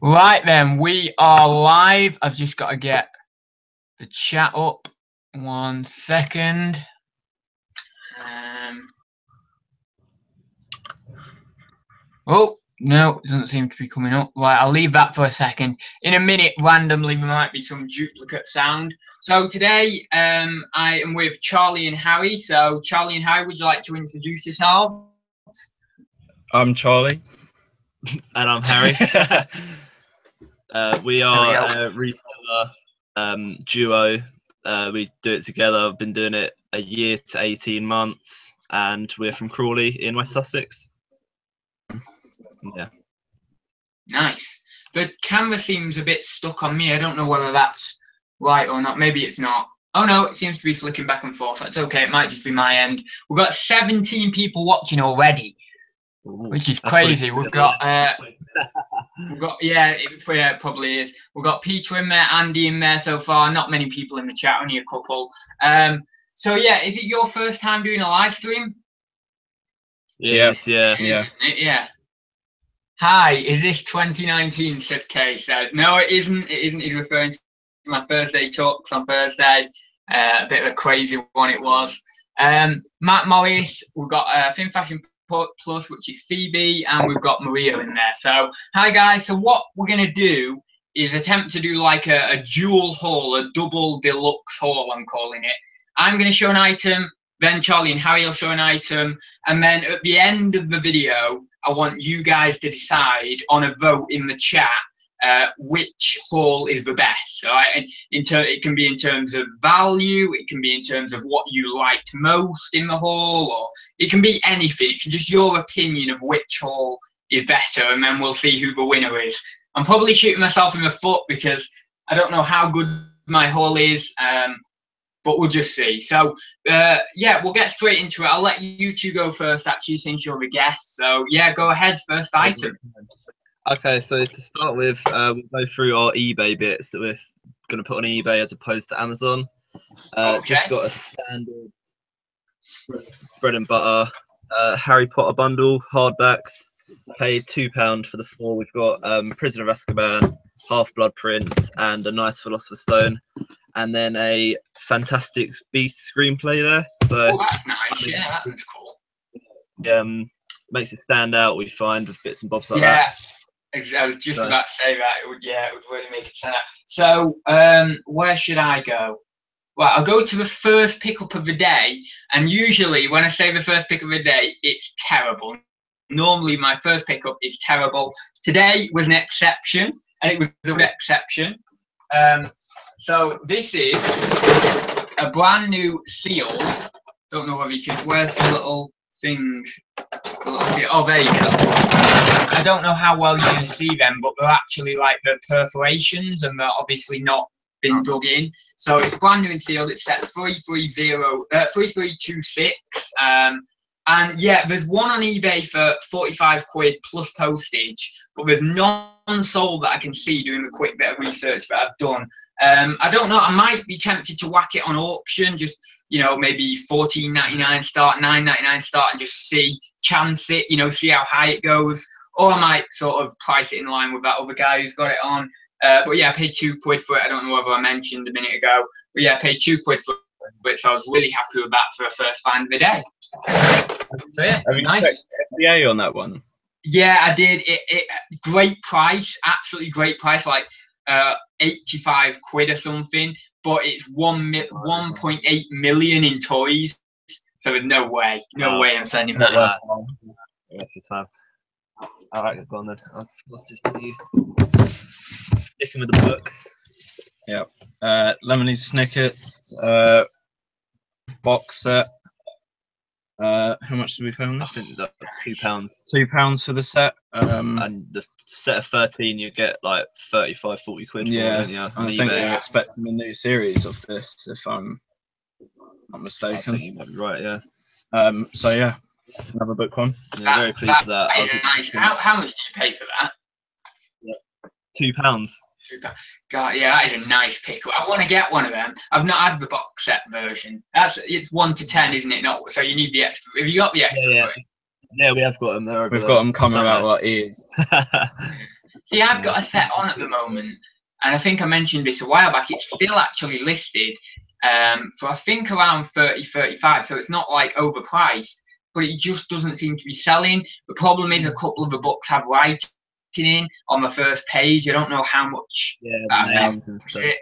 Right then, we are live. I've just got to get the chat up. 1 second. Oh, no, it doesn't seem to be coming up. Right, I'll leave that for a second. In a minute, randomly, there might be some duplicate sound. So today, I am with Charlie and Harry. So, Charlie and Harry, would you like to introduce yourselves? I'm Charlie. And I'm Harry. We are a reseller duo. We do it together. I've been doing it a year to 18 months, and we're from Crawley in West Sussex. Yeah. Nice. The camera seems a bit stuck on me. I don't know whether that's right or not. Maybe it's not. Oh no, it seems to be flicking back and forth. That's okay. It might just be my end. We've got 17 people watching already. Ooh, which is crazy. We've got yeah, it probably is. We've got Peter in there, Andy in there so far. Not many people in the chat, only a couple. So yeah, is it your first time doing a live stream? Yes, yeah. Yeah. Hi, is this 2019? Said Kay says. No, it isn't. It isn't. He's referring to my Thursday talks on Thursday. A bit of a crazy one it was. Matt Morris, we've got Fin Fashion Plus, which is Phoebe, and we've got Maria in there. So hi guys. So what we're gonna do is attempt to do like a dual haul, a double deluxe haul, I'm calling it. I'm gonna show an item, then Charlie and Harry will show an item, and then at the end of the video I want you guys to decide on a vote in the chat which haul is the best. So it can be in terms of value, it can be in terms of what you liked most in the haul, or it can be anything. It's just your opinion of which haul is better, and then we'll see who the winner is. I'm probably shooting myself in the foot because I don't know how good my haul is, but we'll just see. So yeah, we'll get straight into it. I'll let you two go first, actually, since you're the guest. So yeah, go ahead, first item. Okay, so to start with, we'll go through our eBay bits that we're going to put on eBay as opposed to Amazon. Okay. Just got a standard bread and butter Harry Potter bundle, hardbacks. Paid £2 for the 4. We've got Prisoner of Azkaban, Half-Blood Prince, and a nice Philosopher's Stone. And then a fantastic Beast screenplay there. So that's nice. Yeah, that's cool. Makes it stand out, we find, with bits and bobs like that. I was just about to say that. It would really make it stand out. So, where should I go? Well, I'll go to the first pickup of the day. And usually, when I say the first pickup of the day, it's terrible. Normally, my first pickup is terrible. Today was an exception, and it was an exception. So this is a brand new seal. Don't know whether you can. Where's the little thing? Oh, there you go. I don't know how well you can see them, but they're actually like the perforations, and they're obviously not been dug in. So it's brand new and sealed. It's set 3326. And yeah, there's one on eBay for 45 quid plus postage, but there's none sold that I can see doing the quick bit of research that I've done. I don't know. I might be tempted to whack it on auction, just, you know, maybe $14.99 start, $9.99 start, and just chance it, you know, see how high it goes. Or I might sort of price it in line with that other guy who's got it on. But yeah, I paid £2 for it. I don't know whether I mentioned a minute ago, but yeah, I paid £2 for it. So I was really happy with that for a first find of the day. So yeah, have you nice. FBA on that one? Yeah, I did. It great price, absolutely great price, like 85 quid or something. But it's 1.8 million in toys. So there's no way I'm sending that. Yes, it's have. All right, go on then. What's this to you? Sticking with the books. Yep. Lemonade Snickets box set. How much did we pay on this? I think that was £2. £2 for the set. And the set of 13, you get like 35, 40 quid. Yeah, for it, I think they're expecting a new series of this, if I'm not mistaken. I think you might be right, yeah. So yeah, another book one. Yeah, very pleased with that. Nice. How much did you pay for that? Yeah. £2. God, yeah, that is a nice pickup. I want to get one of them. I've not had the box set version. It's 1 to 10, isn't it? Not so you need the extra. Have you got the extra? Yeah, we have got them there. We've got them coming out like ears. See, I've got a set on at the moment, and I think I mentioned this a while back. It's still actually listed for I think around 30, 35, so it's not like overpriced, but it just doesn't seem to be selling. The problem is a couple of the books have writing in on the first page. I don't know how much. Names and stuff.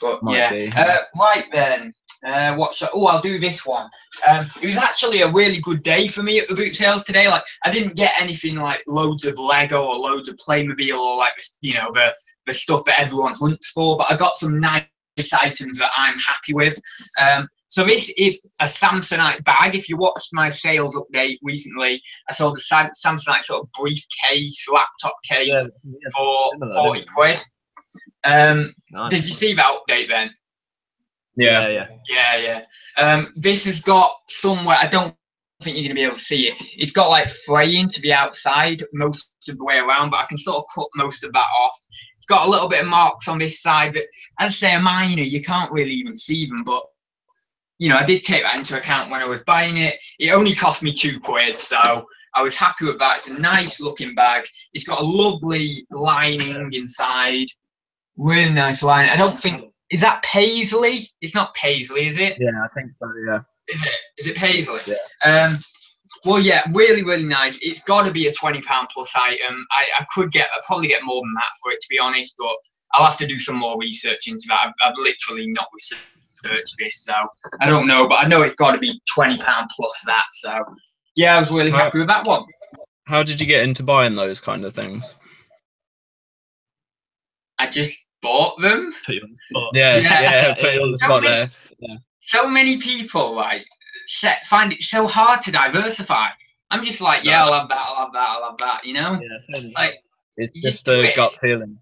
But Might be. right then. I'll do this one. It was actually a really good day for me at the boot sales today. Like, I didn't get anything like loads of Lego or loads of Playmobil or like, you know, the stuff that everyone hunts for, but I got some nice items that I'm happy with. So this is a Samsonite bag. If you watched my sales update recently, I sold a Samsonite sort of briefcase, laptop case for 40 quid. Nice. Did you see that update then? Yeah. This has got somewhere, I don't think you're going to be able to see it. It's got like fraying to be outside most of the way around, but I can sort of cut most of that off. It's got a little bit of marks on this side, but as I say, are minor. You can't really even see them, but you know, I did take that into account when I was buying it. It only cost me 2 quid, so I was happy with that. It's a nice looking bag. It's got a lovely lining inside. Really nice lining. I don't think, is that paisley? It's not paisley, is it? Yeah, I think so. Yeah. Is it paisley? Yeah. Well, yeah, really, really nice. It's got to be a £20 plus item. I'd probably get more than that for it, to be honest, but I'll have to do some more research into that. I've literally not researched this, so I don't know, but I know it's got to be £20 plus that. So yeah, I was really happy with that one. How did you get into buying those kind of things? I just bought them. Put you on the spot. Yeah, put you on the spot there. Yeah. So many people find it so hard to diversify. I'm just like, yeah, I'll have that, you know? Yeah, same. Like, It's just a gut feeling.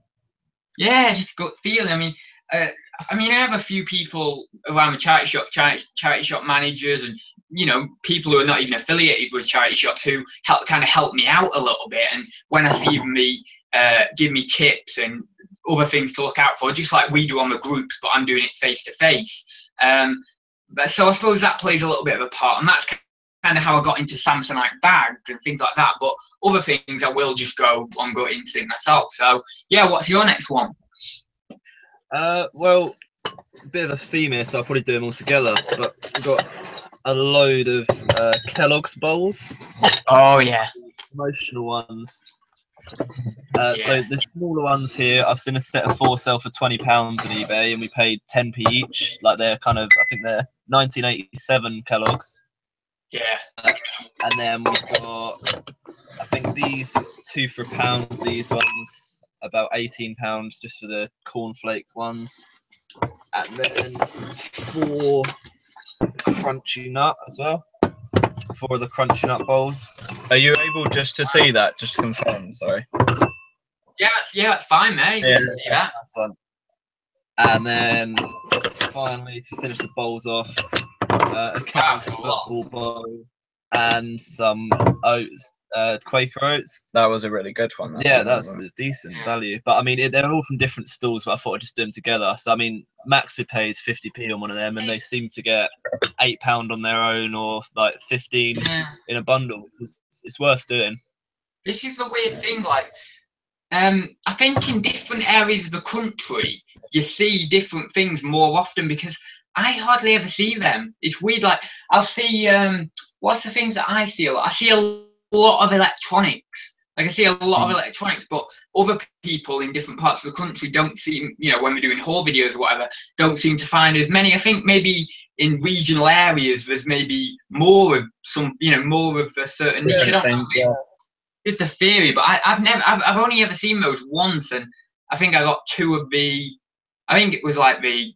Yeah, just gut feeling. I have a few people around the charity shop managers, and you know, people who are not even affiliated with charity shops who help me out a little bit. And when I see them, give me tips and other things to look out for, just like we do on the groups, but I'm doing it face to face. So I suppose that plays a little bit of a part, and that's kind of how I got into Samsonite bags and things like that. But other things I will just go on gut instinct myself. So yeah, what's your next one? Well, a bit of a theme here, so I'll probably do them all together. But we've got a load of Kellogg's bowls. Oh yeah. Promotional ones. So the smaller ones here, I've seen a set of 4 sell for £20 on eBay, and we paid 10p each. Like they're I think they're 1987 Kellogg's. Yeah. And then we've got, I think these 2 for £1. These ones about £18 just for the cornflake ones, and then 4 crunchy nut as well. 4 of the crunchy nut bowls. Are you able just to see that? Just to confirm, sorry. Yeah, that's fine, mate. Yeah, that. That's fun. And then finally, to finish the bowls off, a Kellogg's football bowl and some oats, Quaker oats. That was a really good one. That's decent value. But I mean, they're all from different stalls, but I thought I'd just do them together. So I mean, MacLeod pays 50p on one of them, and they seem to get £8 on their own, or like 15 in a bundle. It's worth doing. This is the weird thing, like, I think in different areas of the country, you see different things more often, because I hardly ever see them. It's weird. Like, I'll see, what's the things that I see a lot? I see a lot of electronics. Like, I see a lot of electronics, but other people in different parts of the country don't seem, you know, when we're doing haul videos or whatever, don't seem to find as many. I think maybe in regional areas, there's maybe more of some, you know, more of a certain niche. I don't know. It's the theory, but I've only ever seen those once, and I think I got 2 of I think it was like the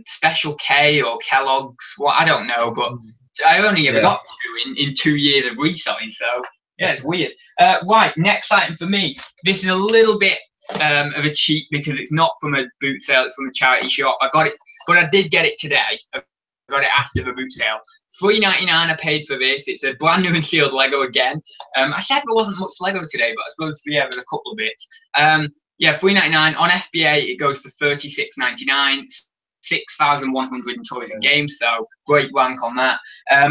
Special K or Kellogg's. Well, I don't know, but I only ever got 2 in 2 years of reselling. So yeah, it's weird. Right, next item for me. This is a little bit of a cheat because it's not from a boot sale; it's from a charity shop. I got it, but I did get it today. I got it after the boot sale. $3.99 I paid for this. It's a brand new and sealed Lego again. I said there wasn't much Lego today, but I suppose there's a couple of bits. $3.99 on FBA. It goes for $36.99. 6,100 in toys and games. So great rank on that.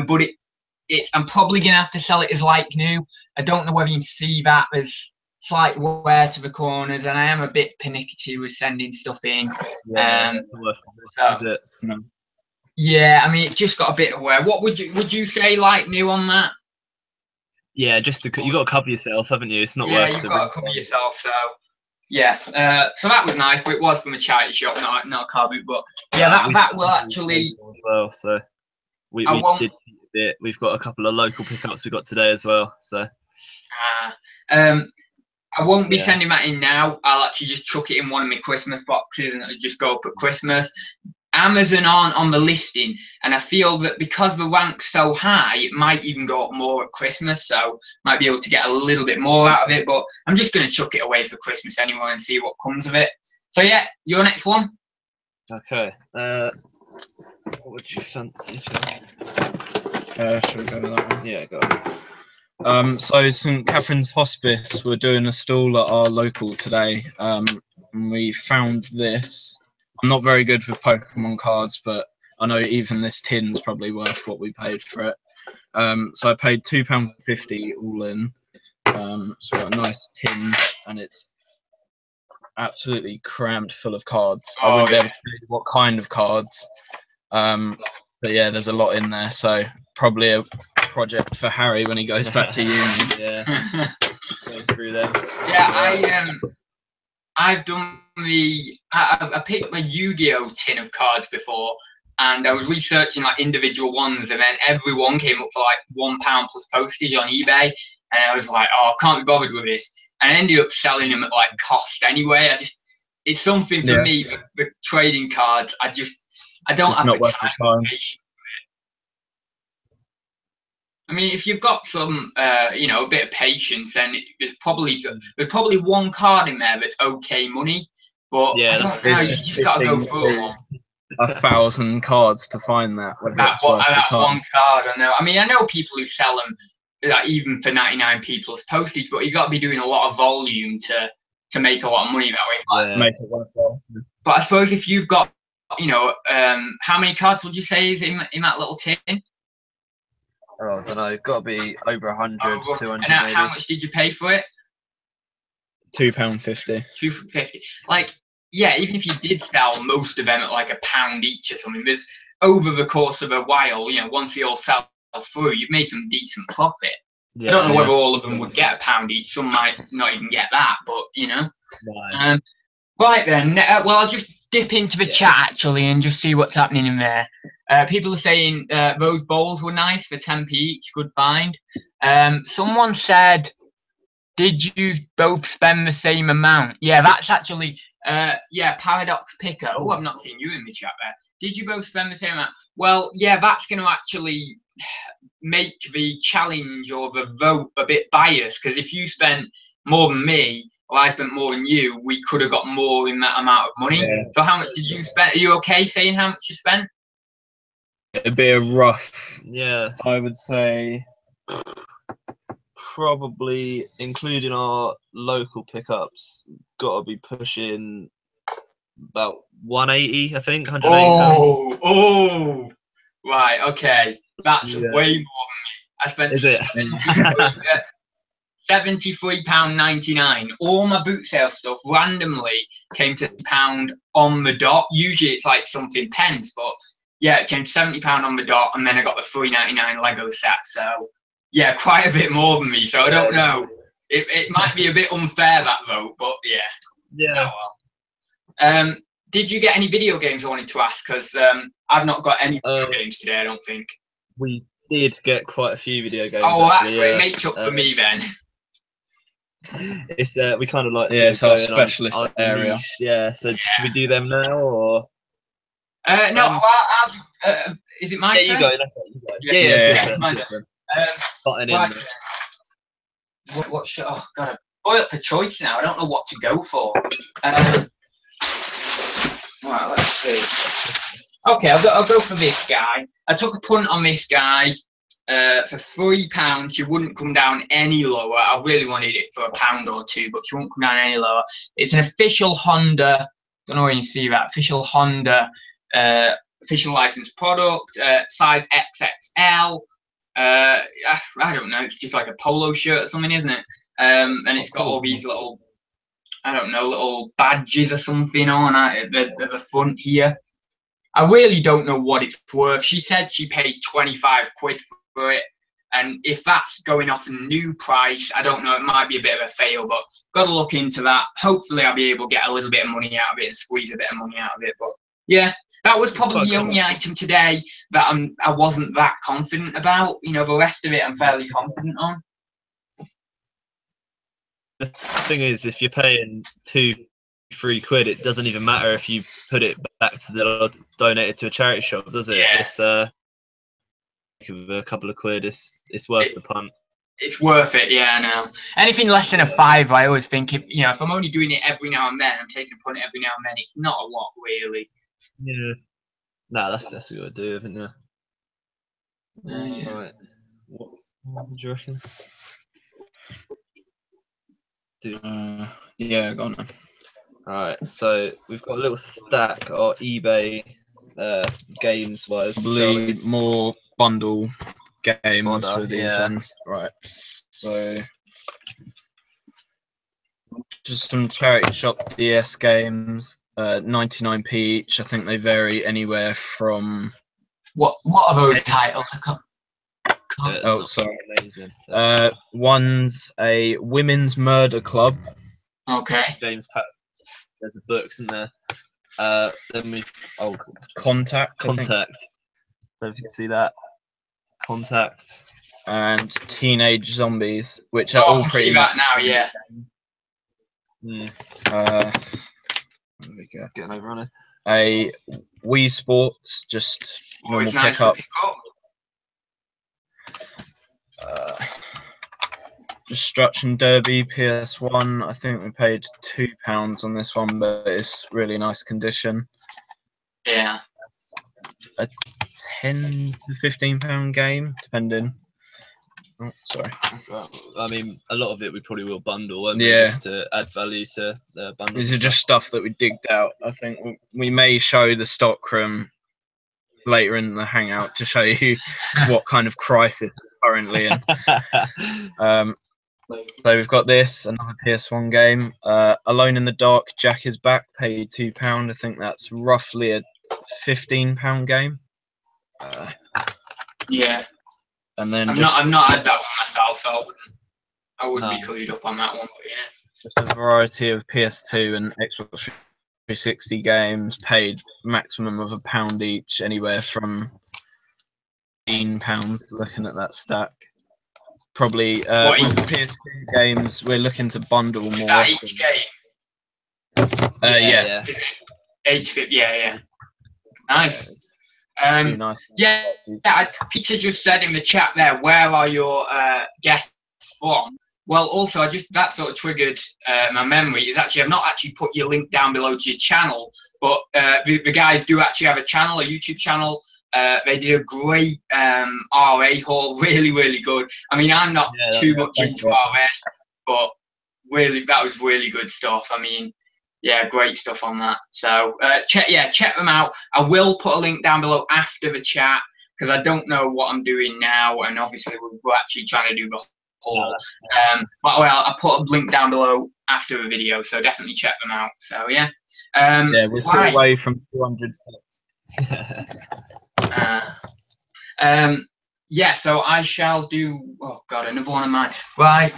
But I'm probably gonna have to sell it as like new. I don't know whether you can see that. There's slight wear to the corners, and I am a bit pernickety with sending stuff in. Yeah, So, No. yeah, I mean, it's just got a bit of wear. What would you say, like, new on that? yeah, just to, you got to cover yourself, haven't you? It's not Yeah, worth you've the got to cover yourself. So, yeah. So that was nice, but it was from a charity shop, not a car boot. But yeah, that will actually. As well, so we did a bit. We've got a couple of local pickups we got today as well. So. I won't be sending that in now. I'll actually just chuck it in one of my Christmas boxes and it'll just go up at Christmas. Amazon aren't on the listing, and I feel that because the rank's so high, it might even go up more at Christmas, so might be able to get a little bit more out of it, but I'm just going to chuck it away for Christmas anyway and see what comes of it. So yeah, your next one? Okay. What would you fancy? Should we go with that one? Yeah, go on. So St Catherine's Hospice were doing a stall at our local today, and we found this. I'm not very good with Pokemon cards, but I know even this tin's probably worth what we paid for it. So I paid £2.50 all in. So we've got a nice tin, and it's absolutely crammed full of cards. I wouldn't be able to tell you what kind of cards, but yeah, there's a lot in there. So probably a project for Harry when he goes back to uni. Yeah, going through them. Yeah, I've done I picked my Yu-Gi-Oh tin of cards before, and I was researching like individual ones, and then every one came up for like £1 plus postage on eBay, and I was like, oh, I can't be bothered with this, and I ended up selling them at like cost anyway. It's something for me, the trading cards. I don't have the time or patience. I mean, if you've got some, a bit of patience, then there's probably one card in there that's okay money, but I don't know. You just got to go through them all. 1,000 cards to find that. That one card, I know. I mean, I know people who sell them, like, even for 99p plus postage, but you got to be doing a lot of volume to make a lot of money that way. Make it worthwhile. But I suppose if you've got, how many cards would you say is in that little tin? Oh, I don't know. Got to be over 100, 200 and maybe. How much did you pay for it? £2.50. £2.50. Like, yeah, even if you did sell most of them at like £1 each or something, there's over the course of a while, once they all sell through, you've made some decent profit. Yeah, I don't know whether all of them would get £1 each. Some might not even get that, but Right. Right then. Well, I'll just dip into the chat actually and just see what's happening in there. People are saying those bowls were nice for 10p each. Good find. Someone said, did you both spend the same amount? Yeah, that's actually Paradox Picker. Oh, I've not seen you in the chat there. Did you both spend the same amount? Well, yeah, that's going to actually make the challenge or the vote a bit biased, because if you spent more than me or I spent more than you, we could have got more in that amount of money. Yeah. So how much did you spend? Are you okay saying how much you spent? It'd be a rough, I would say probably, including our local pickups, got to be pushing about 180, I think, 180 pounds. Right, okay. That's way more than me. I spent £73.99. All my boot sale stuff randomly came to £1 on the dot. Usually it's like something pence, but yeah, it came to £70 on the dot, and then I got the $3.99 Lego set. So yeah, quite a bit more than me. So I don't know. It might be a bit unfair, that vote, but yeah. Yeah. Oh, well. Did you get any video games I wanted to ask? Because I've not got any video games today, I don't think. We did get quite a few video games. Oh, that's great. It makes up for me then. It's we kind of like it's our specialist area. Niche. Yeah, so should we do them now or? No, I'll just. Is it my turn? You go. That's right, you go. Yeah. My turn. What should? Oh God, I'm going up for choice now. I don't know what to go for. Right, let's see. Okay, I'll go for this guy. I took a punt on this guy. For £3, she wouldn't come down any lower. I really wanted it for £1 or two, but she won't come down any lower. It's an official Honda. Don't know where you see that. Official Honda, official licensed product, size XXL. I don't know. It's just like a polo shirt or something, isn't it? and it's got all these little, I don't know, little badges or something on at the front here. I really don't know what it's worth. She said she paid 25 quid for it. And if that's going off a new price, I don't know, it might be a bit of a fail, but got to look into that. Hopefully I'll be able to get a little bit of money out of it and squeeze a bit of money out of it. But yeah, that was probably the only item today that I wasn't that confident about. You know, the rest of it I'm fairly confident on. The thing is, if you're paying 2-3 quid, it doesn't even matter if you put it back to donate it to a charity shop, does it? Yeah. It's a couple of quid, it's worth the punt. It's worth it, yeah, I know. Anything less than a five, I always think, if I'm only doing it every now and then, I'm taking a punt every now and then, it's not a lot, really. Yeah. No, that's what you got to do, haven't you? Yeah. Right. What do you reckon? Yeah, go on then. Alright, so we've got a little stack of eBay games wise. Probably more bundle games Fodder, with these ones. Right. So just some charity shop DS games, 99p each. I think they vary anywhere from. What are those titles? Oh, sorry. Amazing. One's a women's murder club. Okay. James Pat. There's the books in there. Then we Contact. I don't know if you can see that. Contact. And Teenage Zombies, which are all I can pretty see that now, yeah. There we go. Getting over on it. A Wii Sports, just normal It's nice pickup. to pick up. Destruction Derby PS1. I think we paid £2 on this one, but it's really nice condition. Yeah. A £10 to £15 game, depending. Oh, sorry. I mean, a lot of it we probably will bundle, just to add value to the bundle. These are just stuff that we digged out. I think we may show the stockroom later in the hangout to show you what kind of crisis we're currently in. So we've got this, another PS1 game. Alone in the Dark, Jack is Back, paid £2. I think that's roughly a £15 game. Yeah. And then I've not had that one myself, so I wouldn't be clued up on that one, but yeah. Just a variety of PS2 and Xbox 360 games, paid maximum of £1 each, anywhere from £15. Looking at that stack, probably with the PS2 games, we're looking to bundle more. Is that each game? Yeah. Yeah. Nice. Nice. Peter just said in the chat there, where are your guests from? Well, also, that sort of triggered my memory. Is actually, I've not actually put your link down below to your channel, but the guys do actually have a channel, a YouTube channel. They did a great RA haul, really, really good. I mean, I'm not too much into RA, but really, that was really good stuff. I mean, yeah, great stuff on that. So check them out. I will put a link down below after the chat because I don't know what I'm doing now, and obviously we're actually trying to do the haul. But I'll put a link down below after the video, so definitely check them out. So yeah. We're still away from 200. So I shall do. Oh God, another one of mine. Right.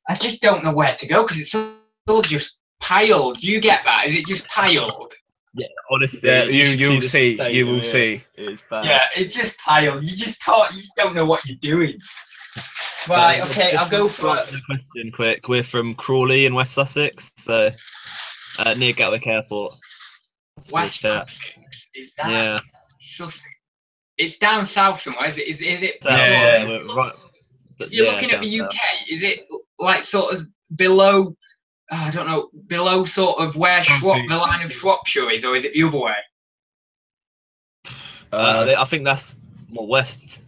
I just don't know where to go because it's all just piled. Do you get that? Is it just piled? Yeah, honestly. Yeah, you'll see. You will see. It's bad. Yeah, it's just piled. You just can't. You just don't know what you're doing. Right. Okay. I'll go for a question quick. We're from Crawley in West Sussex, so near Gatwick Airport. West Sussex. Is that? Yeah. Sussex. It's down south somewhere. Is it? Right. You're looking at the UK. Is it like sort of below? I don't know. Below sort of where the line of Shropshire is, or is it the other way? I think that's more west.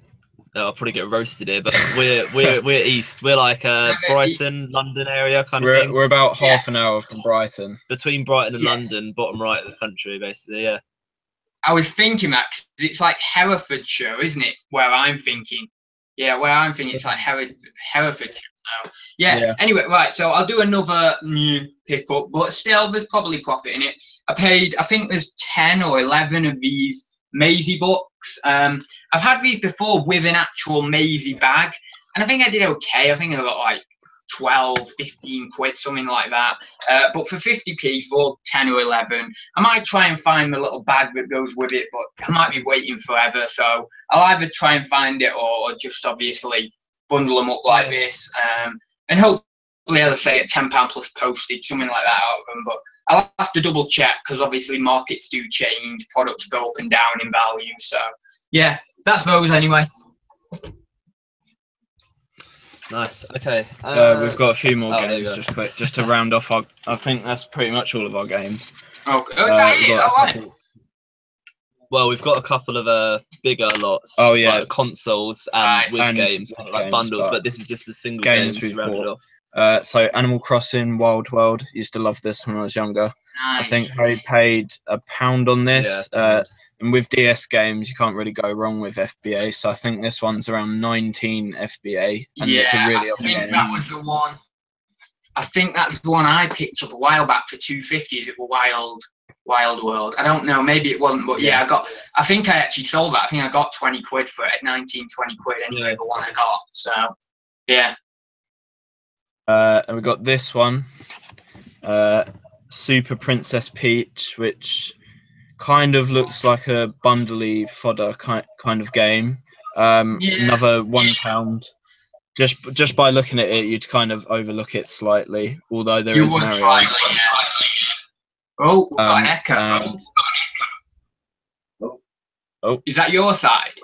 I'll probably get roasted here, but we're east. We're like Brighton, London area kind of thing. We're about half an hour from Brighton. Between Brighton and London, bottom right of the country, basically. Yeah. I was thinking that 'cause it's like Herefordshire, isn't it? Where I'm thinking. Yeah, where I'm thinking it's like Herefordshire. So yeah. Anyway, right. So I'll do another new pickup, but still, there's probably profit in it. I think there's 10 or 11 of these Maisie books. I've had these before with an actual Maisie bag, and I think I did okay. I think I got like 12, 15 quid, something like that. But for 50p for 10 or 11, I might try and find the little bag that goes with it, but I might be waiting forever. So I'll either try and find it or just obviously bundle them up like this. And hopefully, as I say, at £10 plus postage, something like that out of them. But I'll have to double check because obviously markets do change, products go up and down in value. So yeah, that's those anyway. Nice. Okay. We've got a few more games, just quick, just to round off our. I think that's pretty much all of our games. Okay. Well, we've got a couple of bigger lots. Oh yeah, like consoles and with games, like games, bundles. But this is just the single games we've rounded off. So Animal Crossing Wild World, used to love this when I was younger. Nice. I think Harry paid £1 on this. And with DS games, you can't really go wrong with FBA. So I think this one's around 19 FBA. And it's a really I think that was the one. I think that's the one I picked up a while back for 250. Is it Wild World? I don't know. Maybe it wasn't, but yeah, I think I actually sold that. I think I got 20 quid for it, 19, 20 quid anyway, the one I got. So yeah. And we got this one, Super Princess Peach, which kind of looks like a bundly fodder kind of game. Another £1. Just by looking at it, you'd kind of overlook it slightly, although there is Mario. Slightly, yeah. Oh, we've got an echo. Oh, is that your side?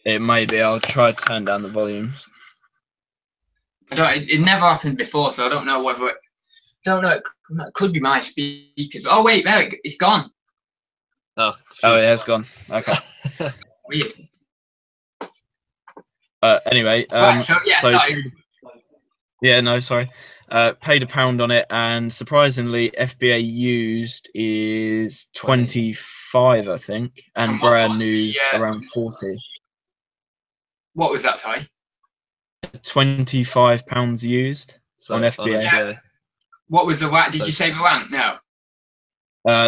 It may be. I'll try to turn down the volumes. It never happened before, so I don't know whether it. Don't know. It could be my speakers. Oh wait, there it's gone. Oh, it has gone. Okay. Weird. Anyway. Right, sorry. Yeah, no, sorry. Paid £1 on it, and surprisingly, FBA used is 25, I think, and brand new's around 40. What was that, sorry? £25 used on FBA. Yeah. What was the rank? Did you say the rank? No.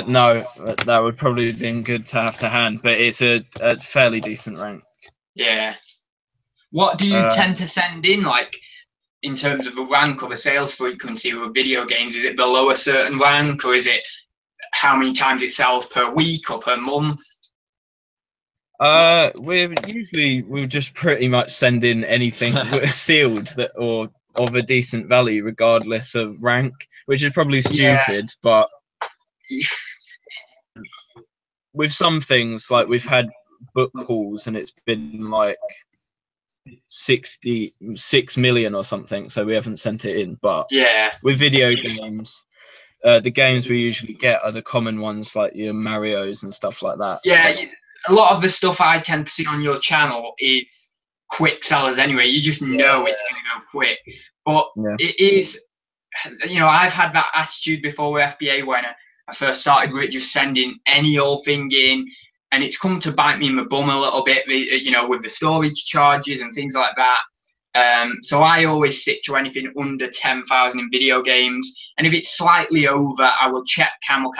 No, that would probably have been good to have to hand, but it's a fairly decent rank. Yeah. What do you tend to send in, like, in terms of a rank or the sales frequency with video games? Is it below a certain rank, or is it how many times it sells per week or per month? We'll just pretty much send in anything sealed or of a decent value, regardless of rank, which is probably stupid, but with some things, like we've had book hauls and it's been like 66 million or something, so we haven't sent it in. But with video games, the games we usually get are the common ones, like your Marios and stuff like that. A lot of the stuff I tend to see on your channel is quick sellers anyway. You just know it's going to go quick. But it is, I've had that attitude before with FBA when I first started with it, just sending any old thing in, and it's come to bite me in the bum a little bit, with the storage charges and things like that. So I always stick to anything under 10,000 in video games, and if it's slightly over, I will check camel,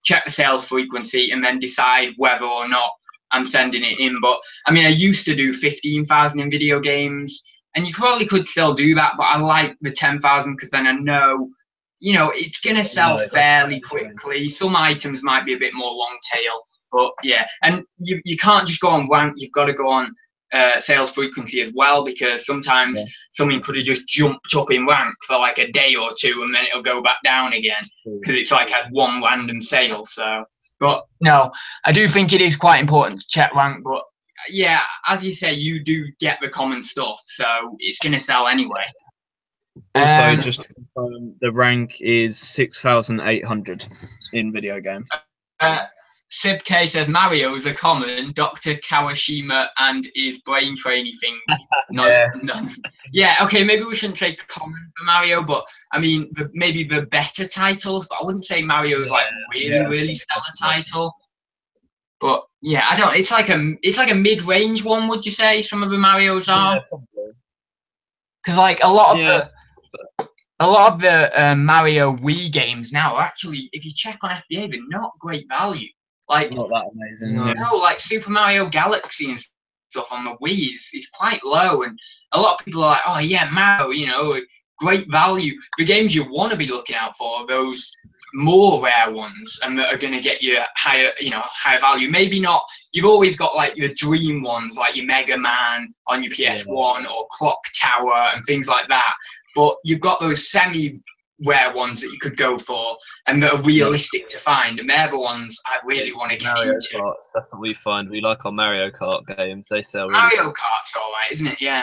check the sales frequency, and then decide whether or not I'm sending it in. But I mean, I used to do 15,000 in video games, and you probably could still do that, but I like the 10,000 because then I know, it's going to sell fairly quickly. Some items might be a bit more long tail, but yeah. And you can't just go on rank, you've got to go on sales frequency as well, because sometimes something could have just jumped up in rank for like a day or two, and then it'll go back down again because it's like had one random sale. So, but no, I do think it is quite important to check rank. But yeah, as you say, you do get the common stuff, so it's going to sell anyway. Also, just to confirm, the rank is 6,800 in video games. Sib K says Mario's a common, Dr. Kawashima and his brain training thing. Okay, maybe we shouldn't say common for Mario, but I mean maybe the better titles, but I wouldn't say Mario's like really stellar title. But yeah, I don't. It's like a mid-range one, would you say? Some of the Marios are. Yeah, probably. because like a lot of the Mario Wii games now are actually, if you check on FBA, they're not great value. Like Not that amazing. no, like Super Mario Galaxy and stuff on the Wii is quite low, and a lot of people are like, oh yeah, Mario, you know, great value. The games you want to be looking out for are those more rare ones, and that are going to get you higher, you know, higher value. Maybe not. You've always got like your dream ones, like your Mega Man on your PS1 or Clock Tower and things like that. But you've got those semi-rare ones that you could go for, and that are realistic to find. And they're the ones I really want to get Mario into. Kart, that's what we find. We like our Mario Kart games. They sell really Mario Kart's all right, isn't it? Yeah.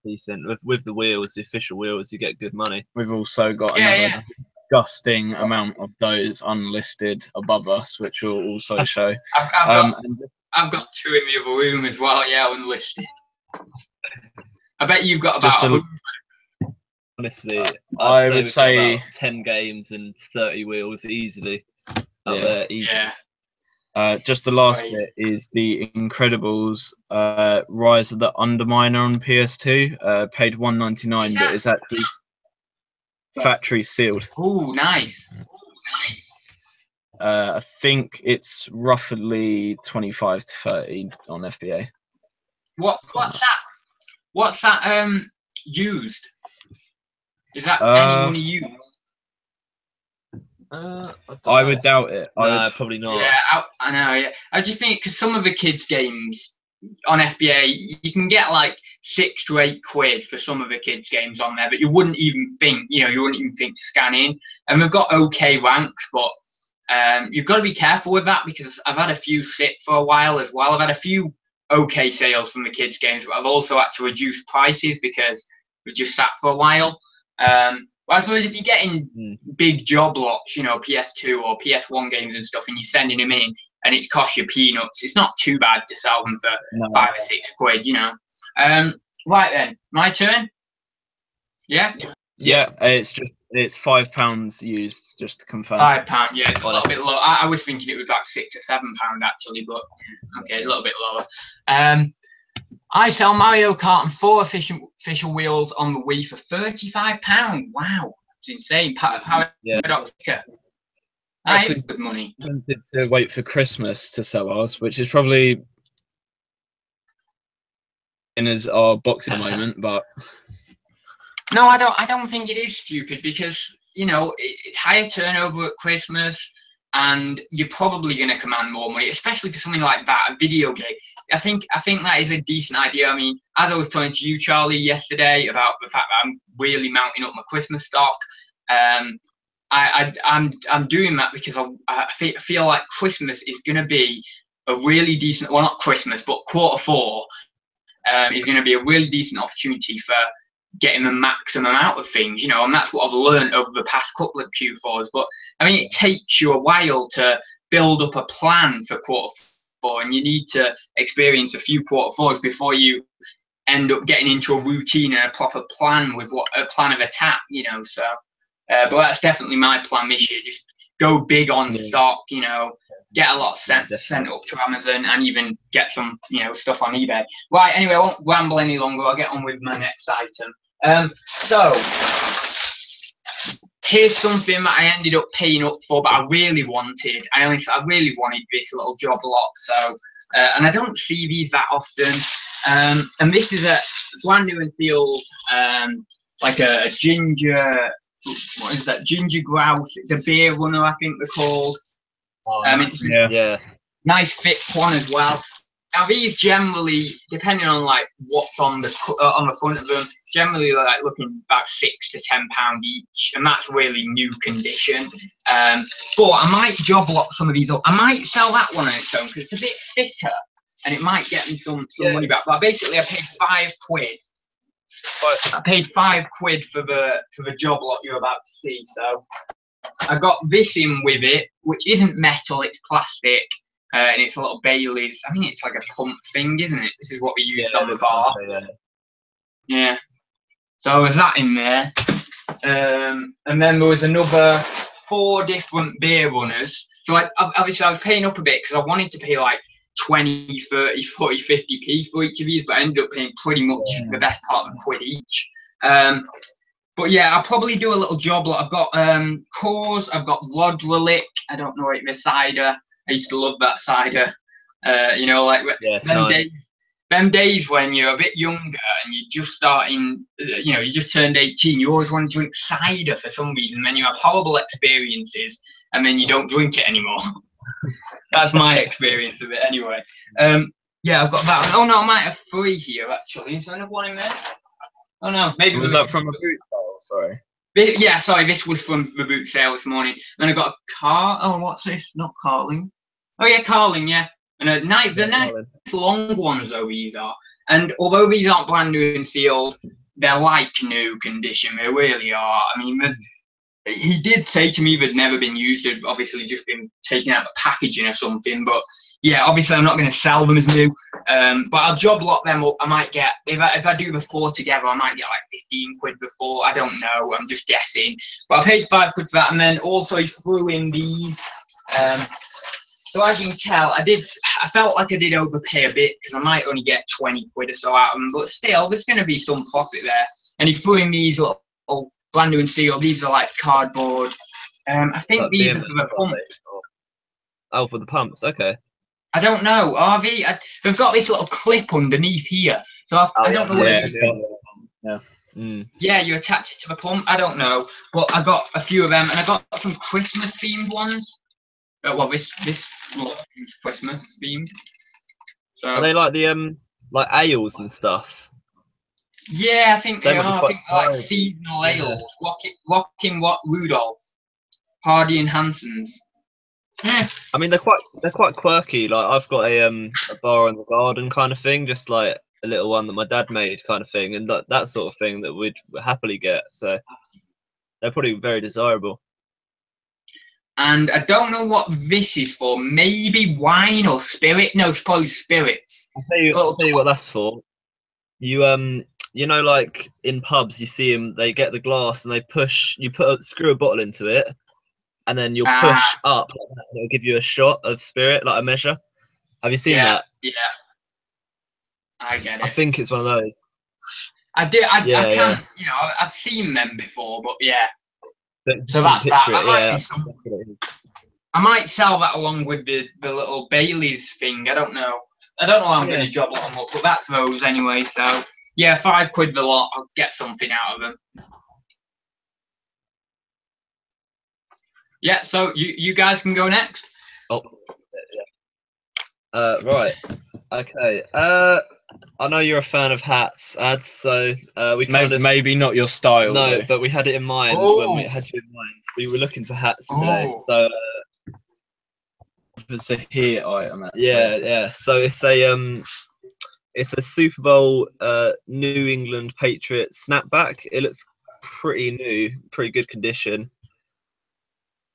decent. With the wheels, the official wheels, you get good money. We've also got another disgusting amount of those unlisted above us, which we'll also show. I've got two in the other room as well. Yeah, unlisted. I bet you've got about. Honestly, I would say about 10 games and 30 wheels easily. There, easy. Yeah. Just the last bit is the Incredibles Rise of the Underminer on PS2. Paid $1.99, but it's actually factory sealed. Oh, nice. I think it's roughly 25 to 30 on FBA. What's that? What's that used? Is that any money used? I would doubt it. Probably not. Yeah, I know. Yeah, I just think because some of the kids' games on FBA, you can get like £6 to £8 for some of the kids' games on there, but you wouldn't even think, to scan in. And they've got okay ranks, but you've got to be careful with that, because I've had a few sit for a while as well. I've had a few okay sales from the kids' games, but I've also had to reduce prices because we just sat for a while. But I suppose if you're getting big job lots, PS2 or PS1 games and stuff, and you're sending them in, and it's cost you peanuts, it's not too bad to sell them for £5 or £6, Right then, my turn. Yeah. It's £5 used, just to confirm. £5, yeah, it's a little bit low. I was thinking it was like £6 or £7 actually, but okay, it's a little bit lower. I sell Mario Kart and 4 official wheels on the Wii for £35. Wow, that's insane. Paradox sticker. That is good money. I wanted to wait for Christmas to sell ours, which is probably in as our box at the moment, but no, I don't think it is stupid, because it's higher turnover at Christmas, and you're probably going to command more money, especially for something like that, a video game. I think that is a decent idea. I mean, as I was talking to you, Charlie, yesterday about the fact that I'm really mounting up my Christmas stock, I'm doing that because I feel like Christmas is going to be a really decent, well, not Christmas, but Q4 is going to be a really decent opportunity for getting the maximum out of things, and that's what I've learned over the past couple of Q4s. But I mean, it takes you a while to build up a plan for Q4, and you need to experience a few Q4s before you end up getting into a routine and a proper plan with a plan of attack, So, but that's definitely my plan this year. Just go big on stock, get a lot sent up to Amazon, and even get some, stuff on eBay. Right, anyway, I won't ramble any longer. I'll get on with my next item. So here's something that I ended up paying up for, but I really wanted. I really wanted this little job lot. So, and I don't see these that often. And this is a brand new and sealed, like a ginger. What is that? Ginger grouse. It's a beer runner, I think they're called. Nice thick one as well. Now these generally, depending on like what's on the front of them, generally like looking about £6 to £10 each, and that's really new condition. But I might job lot some of these up. I might sell that one on its own because it's a bit thicker, and it might get me some money back. But basically, I paid £5. I paid £5 for the job lot you're about to see. So I got this in with it, which isn't metal, it's plastic, and it's a little Bailey's. I mean, it's like a pump thing, isn't it? This is what we used on the bar. Yeah. So there's that in there. And then there was another 4 different beer runners. So obviously I was paying up a bit because I wanted to pay like 20, 30, 40, 50p for each of these, but I ended up paying pretty much the best part of £1 each. But yeah, I'll probably do a little job. Like I've got Coors, I've got Lodrelic. I don't know the cider. I used to love that cider. You know, like them days when you're a bit younger and you're just starting, you know, you just turned 18, you always want to drink cider for some reason, and then you have horrible experiences, and then you don't drink it anymore. That's my experience of it anyway. Yeah, I've got that. Oh no, I might have 3 here actually. Is there another one in there? Oh no, maybe Was that from a boot sale? Sorry. Yeah, sorry, this was from the boot sale this morning. Then I got a car. Oh, what's this? Not Carling. Oh yeah, Carling, yeah. And the nice long ones though these are. And although these aren't brand new and sealed, they're like new condition. They really are. I mean, he did say to me they'd never been used. They'd obviously just been taken out of the packaging or something. But yeah, obviously I'm not going to sell them as new. But I'll job lot them up. I might get, if I do the 4 together, I might get like 15 quid before. I don't know. I'm just guessing. But I paid 5 quid for that, and then also he threw in these. So as you can tell, I felt like I did overpay a bit because I might only get 20 quid or so out of them, but still, there's going to be some profit there. And he threw in these little brand new and sealed. These are like cardboard. I think like these are for the pumps. Oh, for the pumps, okay. I don't know. They've got this little clip underneath here, so I don't know where. Yeah, you attach it to the pump. I don't know, but I got a few of them, and I got some Christmas themed ones. Well, this Christmas themed. So are they like the like ales and stuff? Yeah, I think they are. I think like seasonal ales. Rocking what Rudolph, Hardy and Hanson's. Yeah. I mean, they're quite quirky. Like I've got a bar in the garden kind of thing, just like a little one that my dad made kind of thing, and that sort of thing that we'd happily get. So they're probably very desirable. And I don't know what this is for. Maybe wine or spirit. No, it's probably spirits. I'll tell you what that's for. You know, like in pubs, you see them. They get the glass and they push. You screw a bottle into it, and then you'll push up, and it'll give you a shot of spirit, like a measure. Have you seen that? Yeah. I get it. I think it's one of those. I can't. You know, I've seen them before, but yeah. So that's that. I might sell that along with the little Bailey's thing. I don't know how I'm going to job them up, but that's those anyway. So yeah, 5 quid the lot. I'll get something out of them. Yeah. So you guys can go next. Oh. Yeah. Right. Okay. I know you're a fan of hats, Ads, so we maybe not your style. No, though. but we had it in mind when we had you in mind. We were looking for hats today, so it's a here item. Actually. Yeah. So it's a Super Bowl New England Patriots snapback. It looks pretty new, pretty good condition.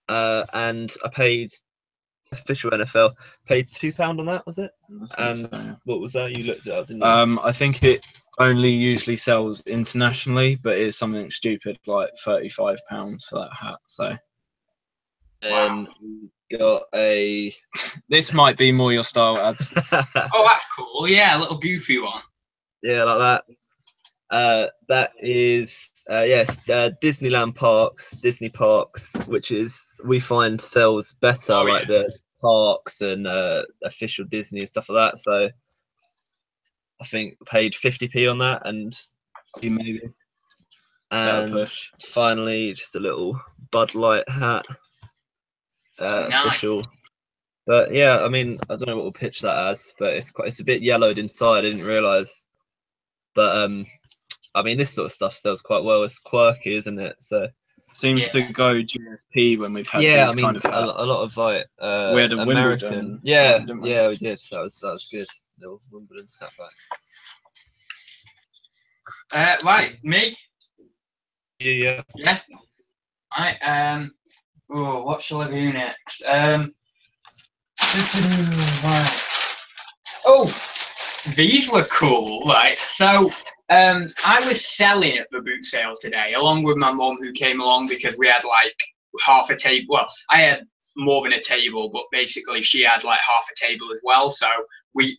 And I paid official NFL paid £2 on that, was it? And so. What was that? You looked it up, didn't you? I think it only usually sells internationally, but it's something stupid like £35 for that hat. So and we got a this might be more your style, Ads. Oh, that's cool. Yeah, a little goofy one. Yeah, like that. That is Disneyland Parks, Disney Parks, which is we find sells better, like the parks and official Disney and stuff like that. So I think paid 50p on that, and maybe. And finally, just a little Bud Light hat, nice. Official. But yeah, I mean, I don't know what we'll pitch that as, but it's a bit yellowed inside. I didn't realise, but I mean, this sort of stuff sells quite well. It's quirky, isn't it? So seems to go GSP when we've had these kind of hats. A lot of like we had a American. Wimbledon, yeah, we did. That was good. Little Wimbledon snapback. Right, me. Yeah. Right. What shall I do next? Oh, these were cool, right? So I was selling at the boot sale today, along with my mum, who came along because we had like half a table. Well, I had more than a table, but basically she had like half a table as well. So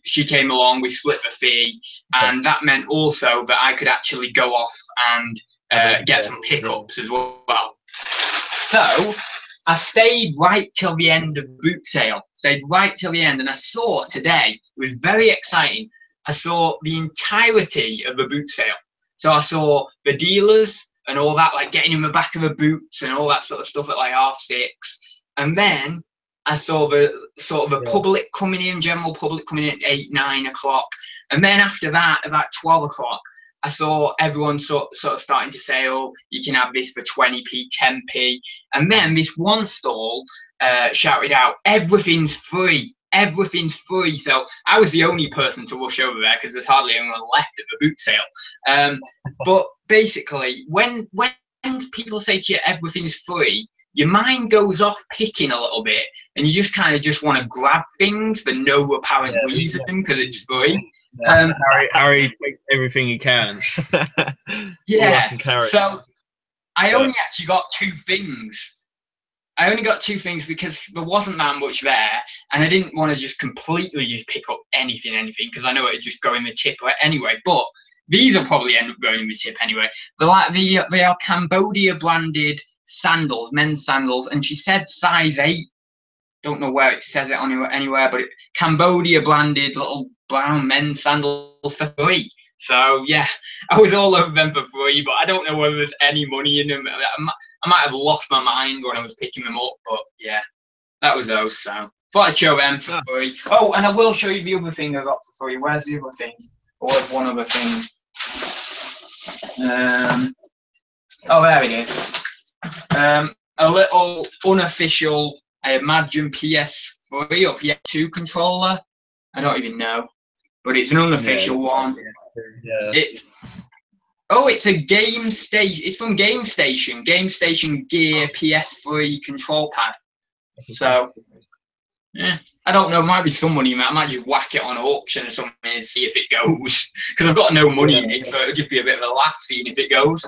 she came along, we split the fee, and that meant also that I could actually go off and get some pickups as well. So I stayed right till the end of the boot sale. Stayed right till the end, and I saw today, it was very exciting. I saw the entirety of the boot sale. So I saw the dealers and all that, like getting in the back of the boots and all that sort of stuff at like 6:30. And then I saw the sort of the public coming in, general public coming in at 8, 9 o'clock. And then after that, about 12 o'clock, I saw everyone sort of starting to say, oh, you can have this for 20p, 10p. And then this one stall shouted out, everything's free. Everything's free. So I was the only person to rush over there because there's hardly anyone left at the boot sale. But basically, when people say to you everything's free, your mind goes off picking a little bit, and you just kind of just want to grab things for no apparent reason because it's free. Harry takes everything he can. Yeah. So I only actually got 2 things. I only got 2 things because there wasn't that much there, and I didn't want to just completely just pick up anything, because I know it'd just go in the tip anyway. But these will probably end up going in the tip anyway. They're like they are Cambodia branded sandals, men's sandals, and she said size 8. Don't know where it says it anywhere, but Cambodia branded little brown men's sandals for free. So yeah, I was all over them for free, but I don't know whether there's any money in them. I might have lost my mind when I was picking them up, but yeah, that was those. So thought I'd show them for free. Oh, and I will show you the other thing I got for free. Where's the other thing? Or there's one other thing. Oh, there it is. A little unofficial, I imagine, PS3 or PS2 controller. I don't even know, but it's an unofficial one. Yeah. It's a Game Station. It's from Game Station. Game Station Gear PS3 control pad. So, yeah, I don't know. Might be some money in it. I might just whack it on auction or something and see if it goes. Because I've got no money in it, so it'll just be a bit of a laugh seeing if it goes.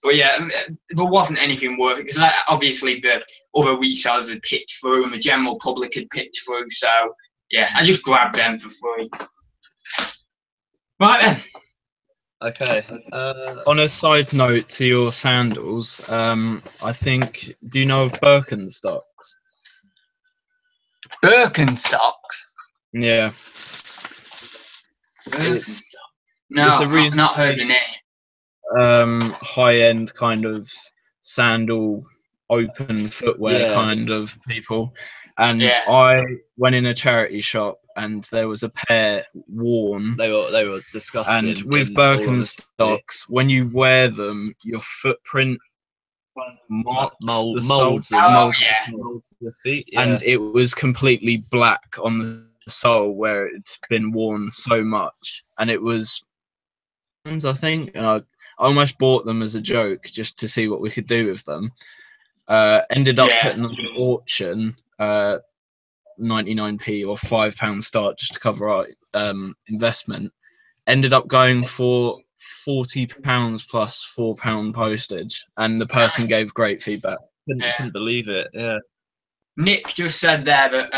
But yeah, there wasn't anything worth it because obviously the other resellers had picked through and the general public had picked through. So yeah, I just grabbed them for free. Right then. Okay. On a side note to your sandals, I think, do you know of Birkenstocks? Birkenstocks? Yeah. No, I've not heard the name. High-end kind of sandal, open footwear kind of people. And I went in a charity shop and there was a pair worn. They were disgusting. And with Birkenstocks, when you wear them, your footprint molds your feet. Yeah. And it was completely black on the sole where it's been worn so much. And it was, I think, and I almost bought them as a joke just to see what we could do with them. Ended up putting them at auction, 99p or £5 start just to cover our investment. Ended up going for £40 plus £4 postage, and the person gave great feedback. Couldn't believe it. Yeah. Nick just said there that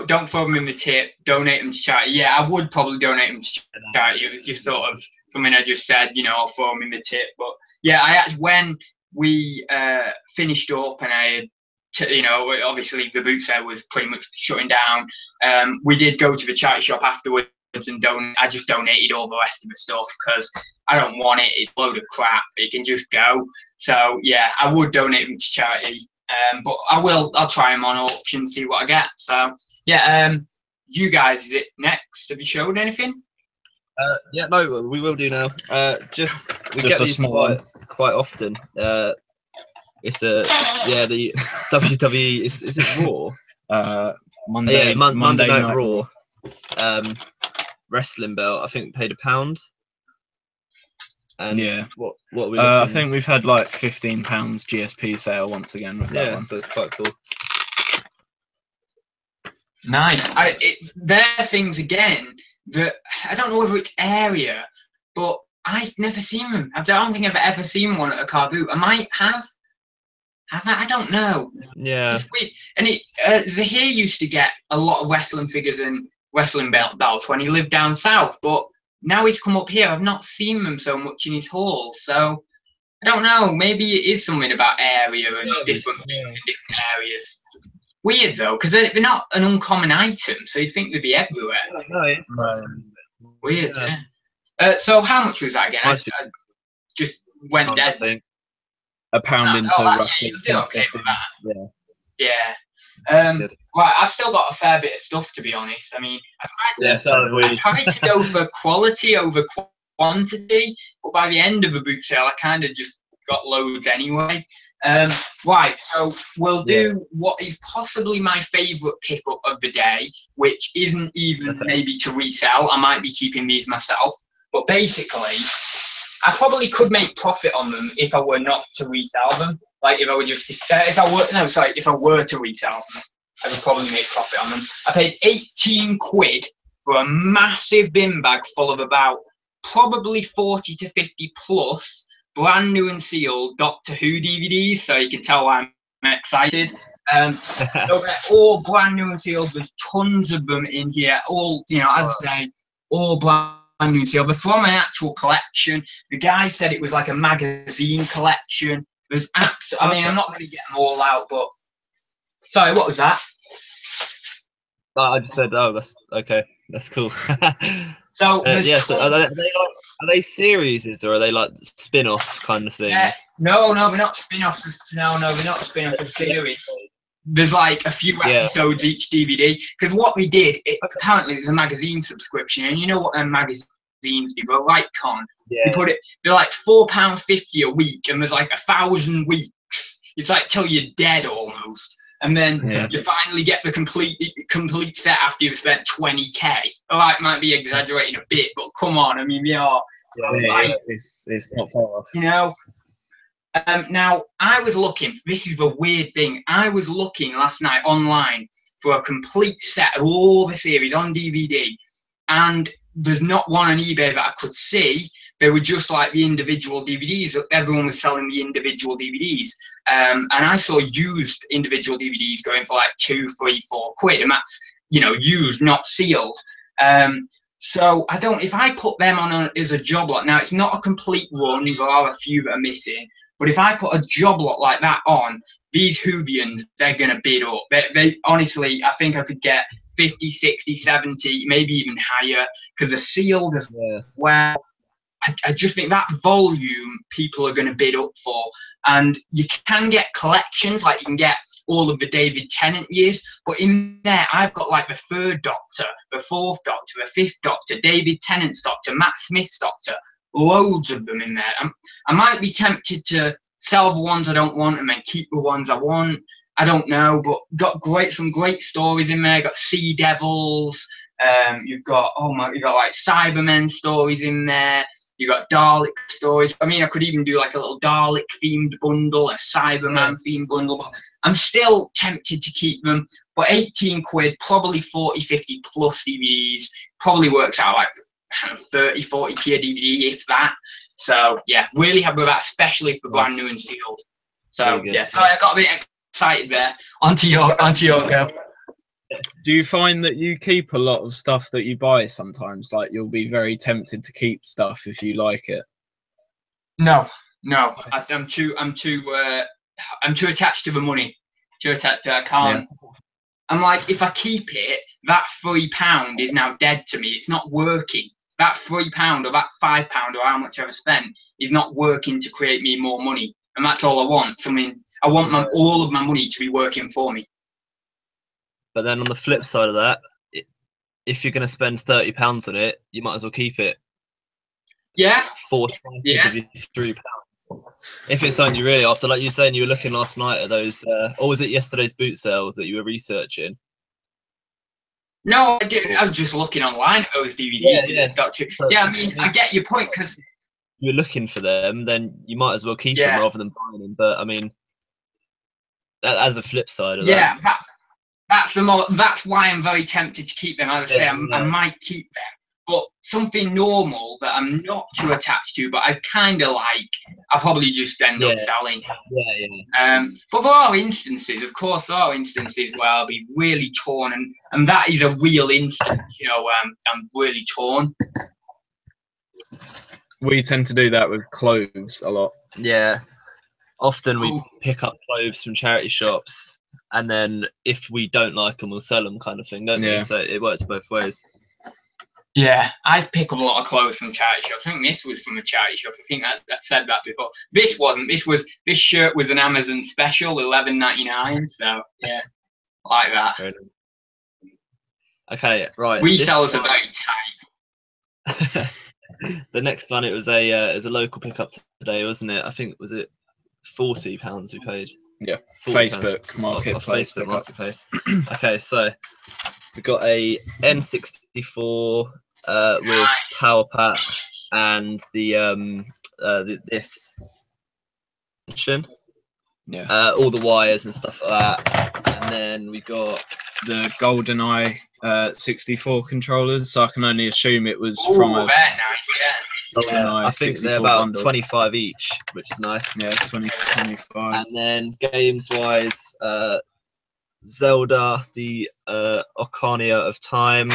don't throw them in the tip, donate them to charity. Yeah, I would probably donate them to charity. It was just sort of something I just said, I'll throw them in the tip. But yeah, when we finished up and I had, obviously the boot sale was pretty much shutting down. We did go to the charity shop afterwards and I just donated all the rest of the stuff because I don't want it. It's a load of crap. It can just go. So yeah, I would donate them to charity. But I'll try them on auction, see what I get. So yeah, you guys, is it next? Have you showed anything? Yeah, no, we will do now. We just get these quite often. It's the WWE. Is it Raw? Monday Night Raw. Wrestling belt. I think paid £1. And what are we looking I think we've had like £15 GSP sale once again with that one. So it's quite cool. Nice. There are things again that I don't know whether it's area, but I've never seen them. I don't think I've ever seen one at a car boot. I might have, I don't know. Yeah. It's weird. And Zahir used to get a lot of wrestling figures and wrestling belts when he lived down south, but now he's come up here. I've not seen them so much in his hall, so I don't know. Maybe it is something about area and different things in different areas. Weird though, because they're not an uncommon item, so you'd think they'd be everywhere. No, it's not. Weird, yeah. So how much was that again? I just went dead. I think £1 into roughly. You'll do okay with that. Yeah. Yeah. Right, I've still got a fair bit of stuff, to be honest. I mean, I tried to go for quality over quantity, but by the end of the boot sale, I kind of just got loads anyway. Right, so we'll do what is possibly my favourite pickup of the day, which isn't even maybe to resell. I might be keeping these myself, but basically, I probably could make profit on them if I were not to resell them. Like if I were just, if I were to resell them, I could probably make profit on them. I paid 18 quid for a massive bin bag full of about probably 40 to 50 plus brand new and sealed Doctor Who DVDs, so you can tell I'm excited. So they're all brand new and sealed. There's tons of them in here. All, as I say, all brand new and sealed. They're from an actual collection. The guy said it was like a magazine collection. There's I mean, I'm not going to get them all out, but sorry, what was that? I just said, oh, that's okay. That's cool. So so are they series or are they like spin-off kind of things? No, they're not spin-offs. No, they're not spin-offs of series. There's like a few episodes each DVD. Because what we did, apparently it was a magazine subscription, and you know what magazines do? They're like con. Yeah. They're like £4.50 a week, and there's like 1,000 weeks. It's like till you're dead almost. And then you finally get the complete set after you've spent 20k. I might be exaggerating a bit, but come on, I mean, it's not far off. Now, I was looking, this is the weird thing, I was looking last night online for a complete set of all the series on DVD, and there's not one on eBay that I could see. They were just like the individual DVDs. Everyone was selling the individual DVDs. And I saw used individual DVDs going for like 2, 3, 4 quid. And that's, used, not sealed. So if I put them on as a job lot, now it's not a complete run, there are a few that are missing. But if I put a job lot like that on, these Whovians, they're going to bid up. They honestly, I think I could get 50, 60, 70, maybe even higher, because they're sealed as well. I just think that volume people are going to bid up for. And you can get collections, like you can get all of the David Tennant years, but in there I've got like the 3rd Doctor, the 4th Doctor, the 5th Doctor, David Tennant's Doctor, Matt Smith's Doctor, loads of them in there. I might be tempted to sell the ones I don't want and then keep the ones I want. I don't know, but got some great stories in there. Got Sea Devils. You've got like Cybermen stories in there. You've got Dalek stories. I mean, I could even do like a little Dalek themed bundle, a Cyberman themed bundle. But I'm still tempted to keep them. But 18 quid, probably 40, 50 plus DVDs, probably works out like 30, 40p a DVD, if that. So yeah, really happy with that, especially for brand new and sealed. So yeah, sorry, I got a bit excited there. Onto your go. Do you find that you keep a lot of stuff that you buy sometimes? Like you'll be very tempted to keep stuff if you like it. No. I'm too attached to the money. Too attached. I can't. Yeah. I'm like, if I keep it, that £3 is now dead to me. It's not working. That £3 or that £5 or how much I've spent is not working to create me more money, and that's all I want. I mean, I want all of my money to be working for me. But then on the flip side of that, if you're going to spend £30 on it, you might as well keep it. Yeah. 4 times £3. If it's something you really after, like you were saying, you were looking last night at those, or was it yesterday's boot sale that you were researching? No, I didn't. I was just looking online at those DVDs. I mean, I get your point, because you're looking for them, then you might as well keep them rather than buying them. But I mean, as a flip side of that. That's why I'm very tempted to keep them. As I say, I might keep them. but something normal that I'm not too attached to, but I kind of like, I'll probably just end up selling. But there are instances, of course, there are instances where I'll be really torn, and that is a real instance, you know, where I'm really torn. We tend to do that with clothes a lot. Yeah. Often we pick up clothes from charity shops, and then if we don't like them, we'll sell them, kind of thing, don't we? So it works both ways. Yeah, I pick up a lot of clothes from charity shops. I think this was from a charity shop. I think I've said that before. This wasn't. This shirt was an Amazon special, $11.99. So yeah, like that. Okay, right. Resellers are very tight. The next one, it was a local pickup today, wasn't it? I think, was it £40 we paid? Yeah, Facebook Marketplace. Facebook Marketplace. Okay, so we got a N64 with power pack and this all the wires and stuff like that, and then we got the GoldenEye 64 controllers. So I can only assume it was from a. Very nice, I think they're about bundle. 25 each, which is nice. Yeah, 25. And then games wise, Zelda, the Ocarina of Time,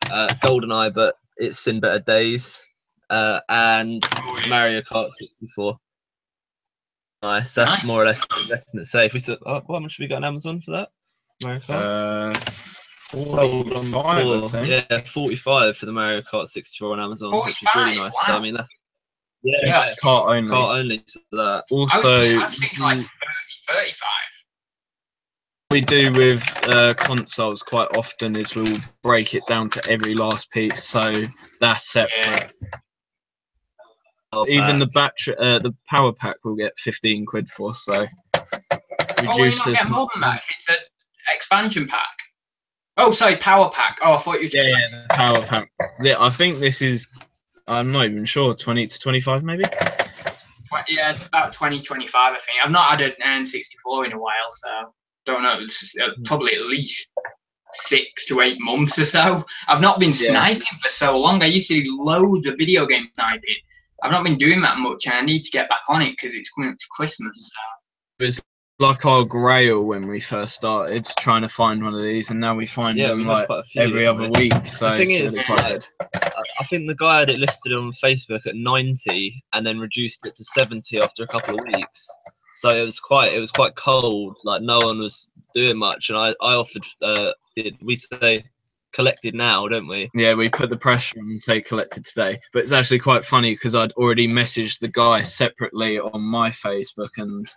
GoldenEye, but it's seen better days, and Mario Kart 64. Nice. That's more or less investment safe. We said, how much have we got on Amazon for that? Mario Kart? 45, yeah, 45 for the Mario Kart 64 on Amazon, 45, which is really nice. Wow. So I mean, that's cart only. Cart only. So that. Also, I was thinking like 30, 35. We do with consoles quite often is we'll break it down to every last piece, so that's separate. Even the battery, the power pack, will get 15 quid for. So reduces. You're not getting more than that. It's an expansion pack. Oh, sorry, power pack. Oh, I thought you were. Yeah, the power pack. Yeah, I think this is. I'm not even sure. 20 to 25, maybe. Yeah, it's about 20, 25. I think I've not had an N64 in a while, so don't know. It's probably at least 6 to 8 months or so. I've not been sniping for so long. I used to do loads of video game sniping. I've not been doing that much, and I need to get back on it because it's coming up to Christmas. So. It was like our grail when we first started trying to find one of these, and now we find them like every other week. So the thing is, I think the guy had it listed on Facebook at 90, and then reduced it to 70 after a couple of weeks. So it was quite cold. Like no one was doing much, and I offered. We say collected now, don't we? Yeah, we put the pressure on and say collected today. But it's actually quite funny because I'd already messaged the guy separately on my Facebook, and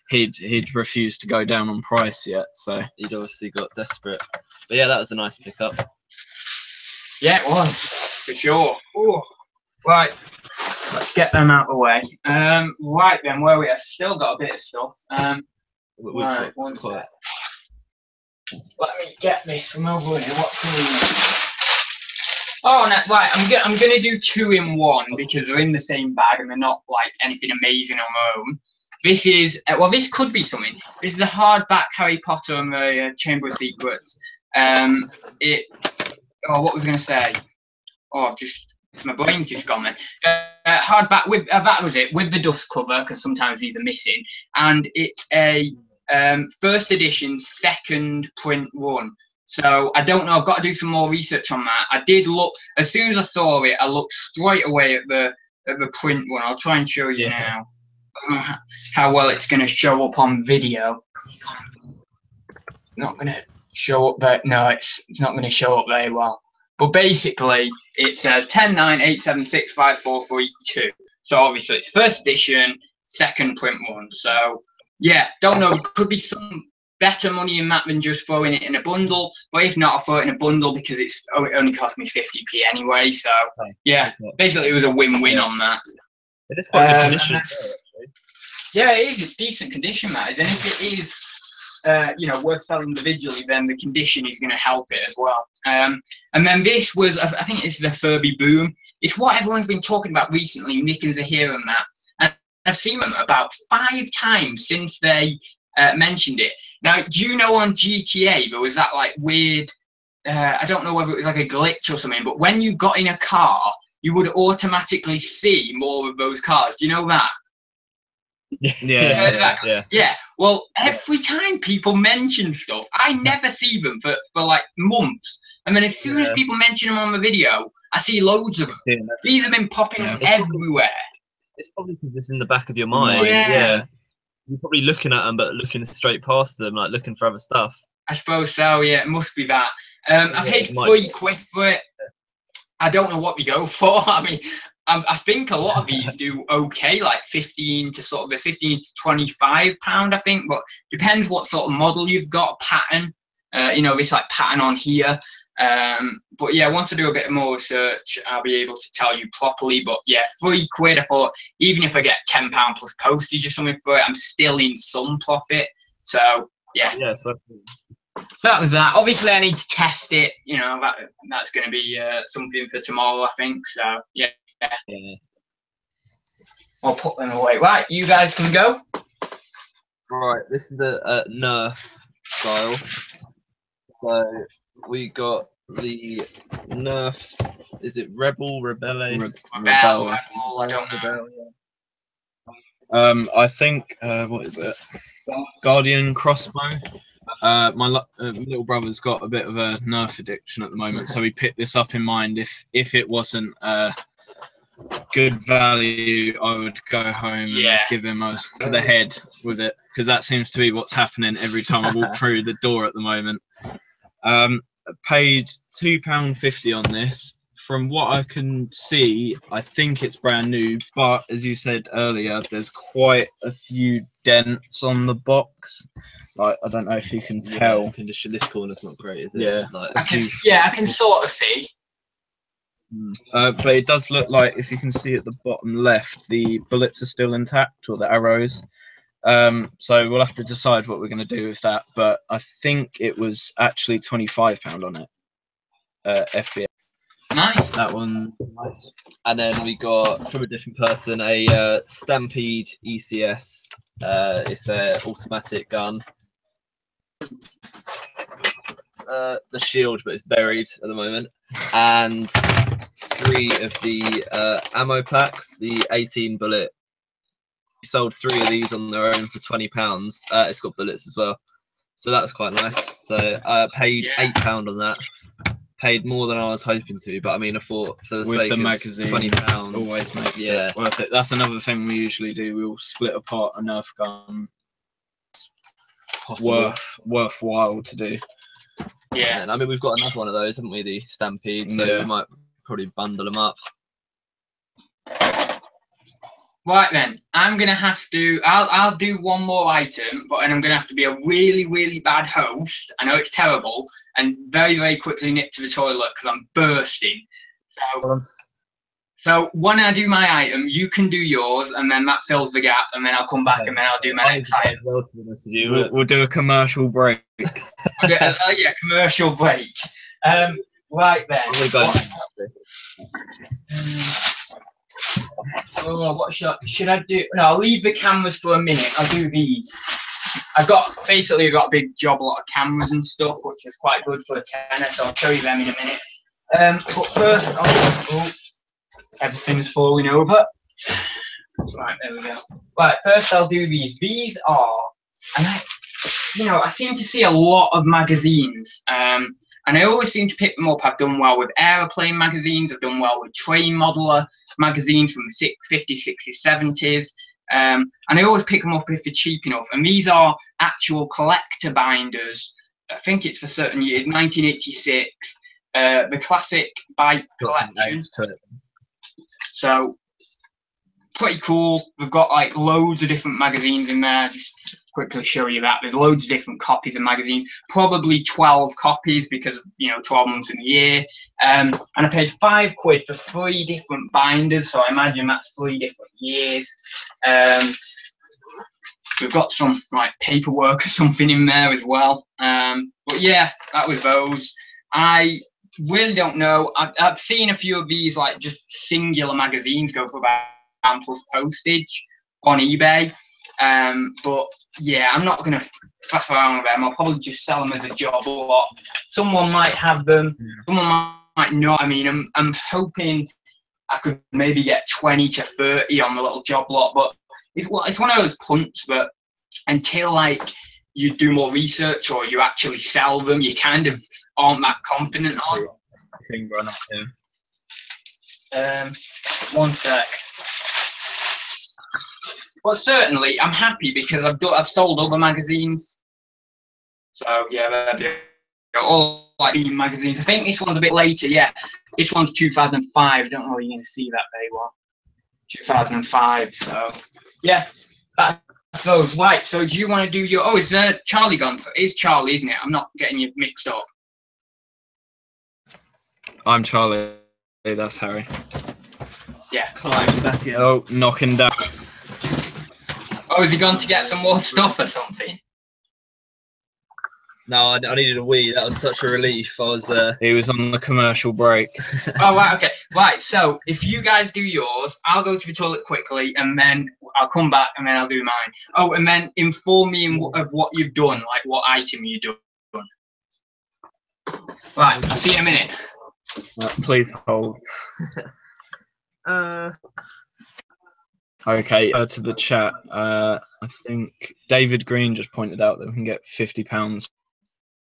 he'd refused to go down on price yet. So he'd obviously got desperate. But yeah, that was a nice pickup. Yeah, it was for sure. Ooh. Right, let's get them out of the way. Right then, where we have still got a bit of stuff. Right, one sec. Let me get this from over here. What's in here? Oh, no, right. I'm gonna do 2 in 1 because they're in the same bag and they're not like anything amazing on their own. This is this could be something. This is a hardback Harry Potter and the Chamber of Secrets. What was I gonna say? Oh, my brain just gone there. Hardback with that was it, with the dust cover because sometimes these are missing, and it's a first edition second print run. So I don't know. I've got to do some more research on that. I did look as soon as I saw it. I looked straight away at the print one. I'll try and show you now. I don't know how well it's going to show up on video. Not going to show up there. No, it's not going to show up very well. But basically, it says 10-9-8-7-6-5-4-3-2. So obviously, it's first edition, second print one. So yeah, don't know. There could be some better money in that than just throwing it in a bundle. But if not, I'll throw it in a bundle because it only cost me 50p anyway. So yeah, basically, it was a win-win on that. It is quite good condition. Yeah, it is. It's decent condition, that is. And if it is, worth selling individually, then the condition is going to help it as well. And then this was, I think it's the Furby Boom. It's what everyone's been talking about recently, Nick and Zahir and that. And I've seen them about 5 times since they mentioned it. Now, do you know on GTA there was that like weird I don't know whether it was like a glitch or something, but when you got in a car, you would automatically see more of those cars. Do you know that? Yeah. Well, every time people mention stuff, I never see them for like months. And then as soon as people mention them on the video, I see loads of them. These have been popping up everywhere. It's probably because it's in the back of your mind. Yeah. You're probably looking at them, but looking straight past them, like looking for other stuff. I suppose so, yeah, it must be that. I paid £3 for it. I don't know what we go for. I mean, I think a lot of these do okay, like 15 to sort of the 15 to £25, I think, but depends what sort of model you've got, pattern. This like pattern on here. But yeah, once I do a bit more research, I'll be able to tell you properly. But yeah, £3. I thought even if I get £10 plus postage or something for it, I'm still in some profit. So yeah. That was that. Obviously, I need to test it. That's going to be something for tomorrow, I think. So yeah. I'll put them away. Right, you guys can go. Right, this is a Nerf style. So we got the Nerf. Is it Rebel? Rebel. I don't know. I think what is it? Guardian crossbow. My little brother's got a bit of a Nerf addiction at the moment, so he picked this up in mind. If it wasn't good value, I would go home and give him to the head with it, because that seems to be what's happening every time I walk through the door at the moment. I paid £2.50 on this. From what I can see, I think it's brand new, but as you said earlier, there's quite a few dents on the box. Like, I don't know if you can tell. Condition. This corner's not great, is it? Yeah. Like, I can sort of see. But it does look like, if you can see at the bottom left, the bullets are still intact, or the arrows. So we'll have to decide what we're going to do with that. But I think it was actually £25 on it. FBA. Nice. That one. Nice. And then we got, from a different person, a Stampede ECS. It's an automatic gun. The shield, but it's buried at the moment. And 3 of the ammo packs, the 18 bullet. We sold 3 of these on their own for £20. It's got bullets as well, so that's quite nice. So I paid £8 on that. Paid more than I was hoping to, but I mean, I thought for the sake of magazine, £20 always makes it worth it. That's another thing we usually do. We'll split apart a Nerf gun. Worthwhile to do. Yeah. And I mean, we've got another one of those, haven't we? The Stampede, so we might probably bundle them up. Right then, I'm gonna have to. I'll do one more item, but then I'm gonna have to be a really, really bad host. I know it's terrible, and very, very quickly nip to the toilet because I'm bursting. So when I do my item, you can do yours, and then that fills the gap, and then I'll come back and then I'll do my next item. As well, to be honest with you. We'll do a commercial break. Commercial break. Right then. What should I do? No, I'll leave the cameras for a minute. I'll do these. I've got a big job lot of cameras and stuff, which is quite good for a tenner, so I'll show you them in a minute. But first, everything's falling over. Right, there we go. Right, first I'll do these. These are, and I seem to see a lot of magazines. And I always seem to pick them up. I've done well with aeroplane magazines. I've done well with train modeler magazines from the 50s, 60s, 70s. And I always pick them up if they're cheap enough. And these are actual collector binders. I think it's for certain years, 1986. The classic bike collection. So, pretty cool. We've got like loads of different magazines in there. Just quickly show you that. There's loads of different copies of magazines, probably 12 copies because, 12 months in the year. And I paid £5 for 3 different binders, so I imagine that's 3 different years. We've got some like paperwork or something in there as well. But yeah, that was those. I really don't know. I've seen a few of these like just singular magazines go for about £1 plus postage on eBay. But yeah, I'm not gonna faff around with them. I'll probably just sell them as a job lot. Someone might have them. Someone might not. I mean, I'm hoping I could maybe get 20 to 30 on the little job lot, but it's one of those punts that until like you do more research or you actually sell them, you kind of aren't that confident on. Thing run up here. One sec. But certainly, I'm happy because I've sold other magazines. So yeah, they're all like magazines. I think this one's a bit later. Yeah, this one's 2005. I don't know if you're going to see that very well. 2005. So yeah, that's those. Right. So do you want to do your? Oh, is Charlie gone? It's Charlie, isn't it? I'm not getting you mixed up. I'm Charlie. Hey, that's Harry. Yeah. Back in. Oh, knocking down. Oh, has he gone to get some more stuff or something? No, I needed a wee. That was such a relief. I was. He was on the commercial break. Oh, right, okay. Right, so if you guys do yours, I'll go to the toilet quickly and then I'll come back and then I'll do mine. Oh, and then inform me of what you've done, like what item you've done. Right, I'll see you in a minute. Please hold. Okay, to the chat. I think David Green just pointed out that we can get £50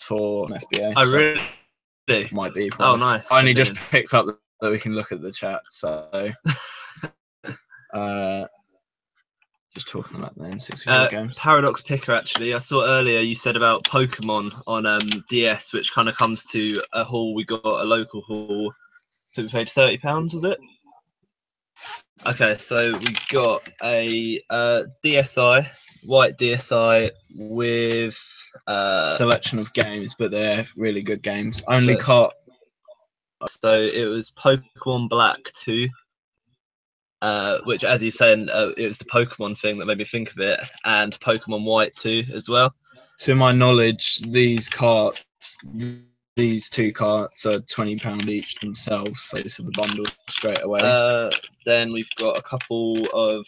for an FBA. Oh, so really? might be. Oh, nice. I only just picked up that we can look at the chat, so just talking about the N64 games. Paradox Picker, actually, I saw earlier you said about Pokemon on DS, which kind of comes to a haul. We got a local haul. So we paid £30, was it? Okay, so we got a DSi, white DSi with Selection of games, but they're really good games. Only cart. So it was Pokemon Black 2, which, as you're saying, it was the Pokemon thing that made me think of it, and Pokemon White 2 as well. To my knowledge, these two carts are £20 each themselves, so it's for the bundle straight away. Then we've got a couple of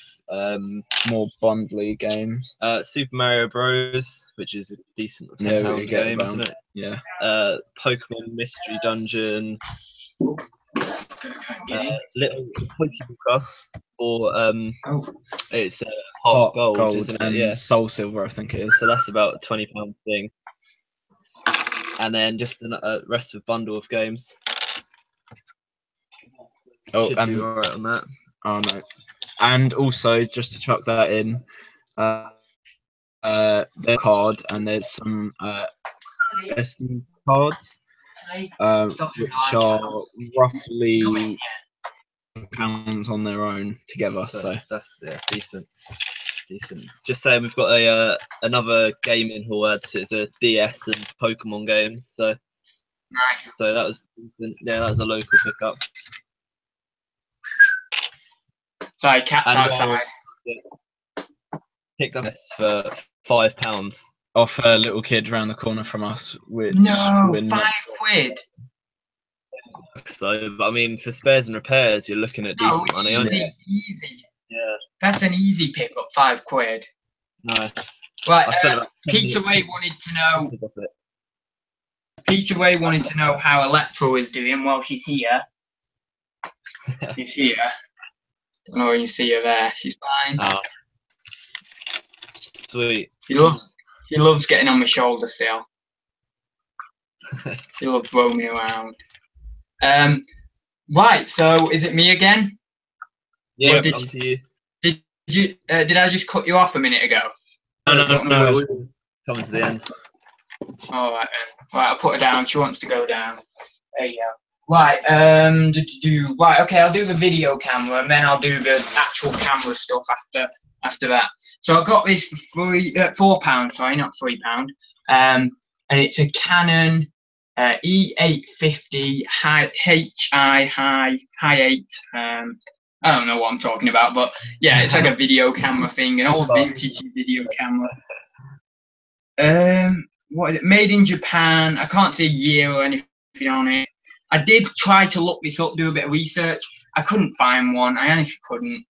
more bundly games. Super Mario Bros, which is a decent £10 game, isn't it? Yeah. Pokemon Mystery Dungeon. Little Pokeball, or it's Heart Gold, isn't it? Yeah. Soul Silver, I think it is. So that's about a £20 thing. And then just a rest of bundle of games. Oh, should be alright on that. Oh no! And also, just to chuck that in, their card, and there's some Destiny cards, which are roughly £1 on their own together. So that's decent. Just saying, we've got a another gaming haul. It's a DS and Pokemon game. So right. So that was a local pickup. Sorry, cat's outside. Picked up this for £5 off a little kid around the corner from us. Which no, £5. So, I mean, for spares and repairs, you're looking at decent money, aren't you? Easy. Yeah. That's an easy pickup, £5. Nice. Right, Peter Ray wanted to know. Peter Ray wanted to know how Electro is doing while she's here. She's here. Don't know when you see her there. She's fine. Oh. Sweet. She loves getting on my shoulder still. She loves roaming around. Right, so is it me again? Yeah, on to you. Did I just cut you off a minute ago? No. Coming to the end. All right then. Right, I'll put her down. She wants to go down. There you go. Right. Right. Okay, I'll do the video camera and then I'll do the actual camera stuff after that. So I got this for £4. Sorry, not £3. And it's a Canon E850 Hi 8. I don't know what I'm talking about, but yeah, it's like a video camera thing, an old vintage video camera. What is it? Made in Japan. I can't see a year or anything on it. I did try to look this up, do a bit of research. I couldn't find one. I honestly couldn't.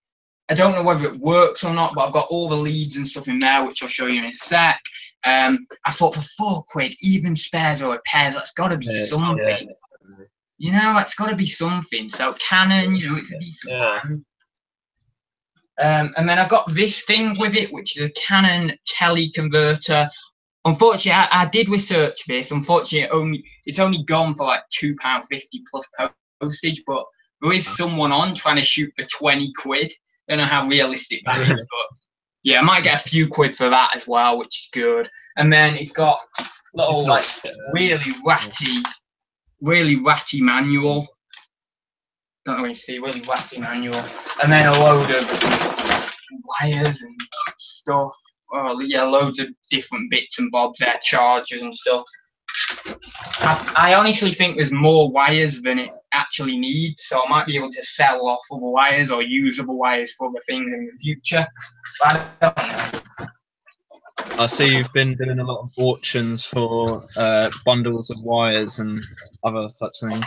I don't know whether it works or not, but I've got all the leads and stuff in there, which I'll show you in a sec. I thought for £4, even spares or repairs, that's got to be something. You know, that's got to be something. So Canon, you know, it's a decent brand. And then I got this thing with it, which is a Canon teleconverter. Unfortunately, I did research this. Unfortunately, it's only gone for like £2.50 plus postage. But there is someone on trying to shoot for £20. Don't know how realistic that is, but yeah, I might get a few quid for that as well, which is good. And then it's got little like really ratty manual. Don't know when you see really ratty manual, and then a load of wires and stuff. Oh yeah, loads of different bits and bobs there, chargers and stuff. I honestly think there's more wires than it actually needs, so I might be able to sell off other wires or usable wires for other things in the future. But I don't know. I see you've been doing a lot of auctions for bundles of wires and other such things.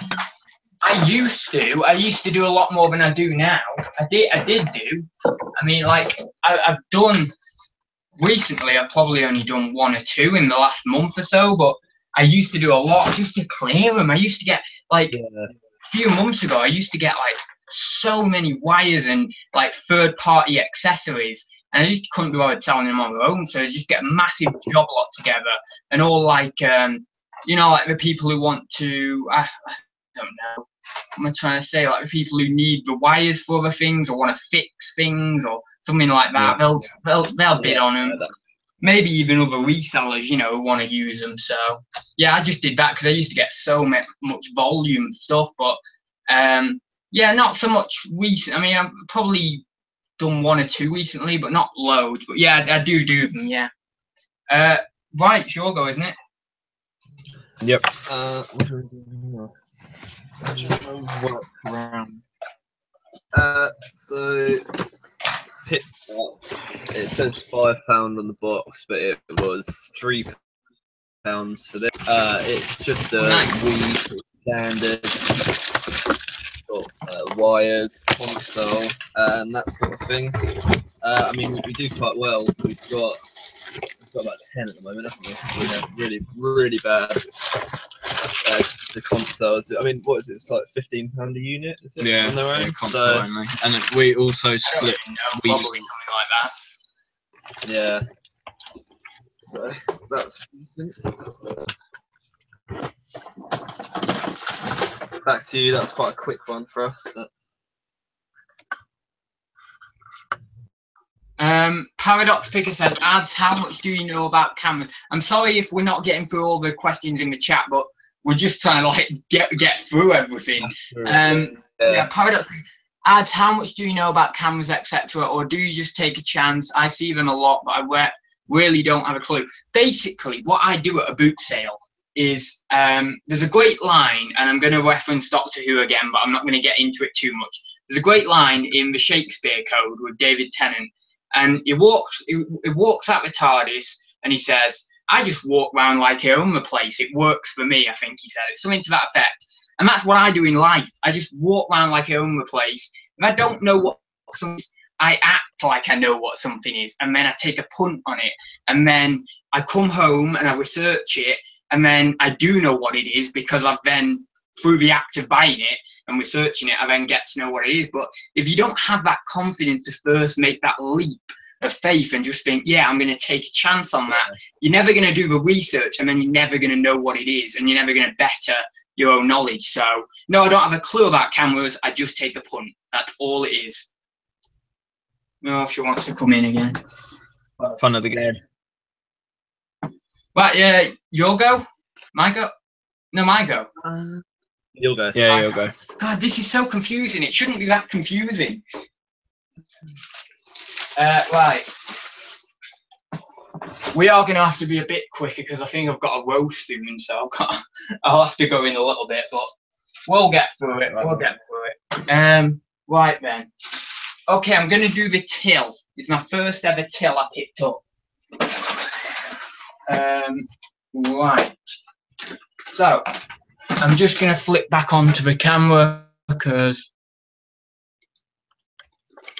I used to do a lot more than I do now. I did do. I mean, like I've done recently. I've probably only done one or two in the last month or so, but I used to do a lot just to clear them. I used to get like a few months ago. I used to get like so many wires and like third-party accessories, and I just couldn't be bothered selling them on their own. So I just get a massive job lot together, and all like you know, like the people who want to. I don't know. What am I trying to say? Like the people who need the wires for other things or want to fix things or something like that. They'll bid on them. Maybe even other resellers, you know, want to use them. So yeah, I just did that because I used to get so much volume and stuff. But yeah, not so much recent. I mean, I've probably done one or two recently, but not loads. But yeah, I do them. Yeah. Right, it's your go, isn't it? Yep. What do we do now? Work around. So picked up. It says £5 on the box, but it was £3 for this. It's just a wee standard got wires, console, and that sort of thing. I mean, we do quite well. We've got about 10 at the moment, haven't we? We have really bad. The consoles. I mean, what is it? It's like £15 a unit. Is it? Yeah, on their own? yeah, console only. And we also split. Probably something like that. Yeah. So that's back to you. That's quite a quick one for us. But... Paradox Picker says, Ads, how much do you know about cameras? I'm sorry if we're not getting through all the questions in the chat, but we're just trying to like get through everything. Yeah, Paradox. Ads, how much do you know about cameras, etc., or do you just take a chance? I see them a lot, but I really don't have a clue. Basically, what I do at a boot sale is there's a great line, and I'm going to reference Doctor Who again, but I'm not going to get into it too much. There's a great line in the Shakespeare Code with David Tennant, and he walks out the TARDIS, and he says, I just walk around like I own the place. It works for me, I think he said. It's something to that effect. And that's what I do in life. I just walk around like I own the place. If I don't know what something is, I act like I know what something is, and then I take a punt on it. And then I come home and I research it, and then I do know what it is because I've then, through the act of buying it and researching it, I then get to know what it is. But if you don't have that confidence to first make that leap of faith and just think, yeah, I'm going to take a chance on that, you're never going to do the research, and then you're never going to know what it is, and you're never going to better your own knowledge. So no, I don't have a clue about cameras. I just take a punt. That's all it is. No, she wants to come in again. Fun of the game. Right, yeah, your go? My go? No, my go. You'll go. Yeah, you'll go. God, this is so confusing. It shouldn't be that confusing. Right. We are going to have to be a bit quicker because I think I've got a roast soon, so I'll have to go in a little bit, but we'll get through it. We'll get through it. Right then. Okay, I'm going to do the till. It's my first ever till I picked up. Right. So, I'm just going to flip back onto the camera because...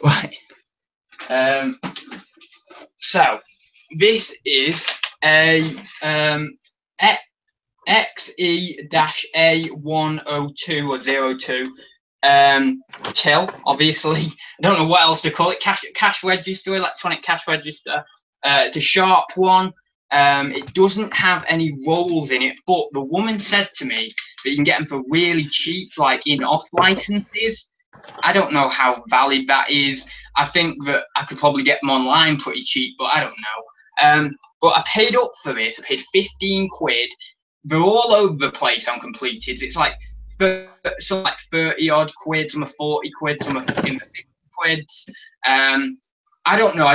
Right. So, this is a XE-A102 or 02 till, obviously. I don't know what else to call it. Cash register, electronic cash register. It's a sharp one. It doesn't have any rolls in it, but the woman said to me that you can get them for really cheap, like in off licenses. I don't know how valid that is. I think that I could probably get them online pretty cheap, but I don't know. But I paid up for this. I paid 15 quid. They're all over the place on completed. It's like some like 30 odd quid, some are 40 quid, some are 50 quids. I don't know. I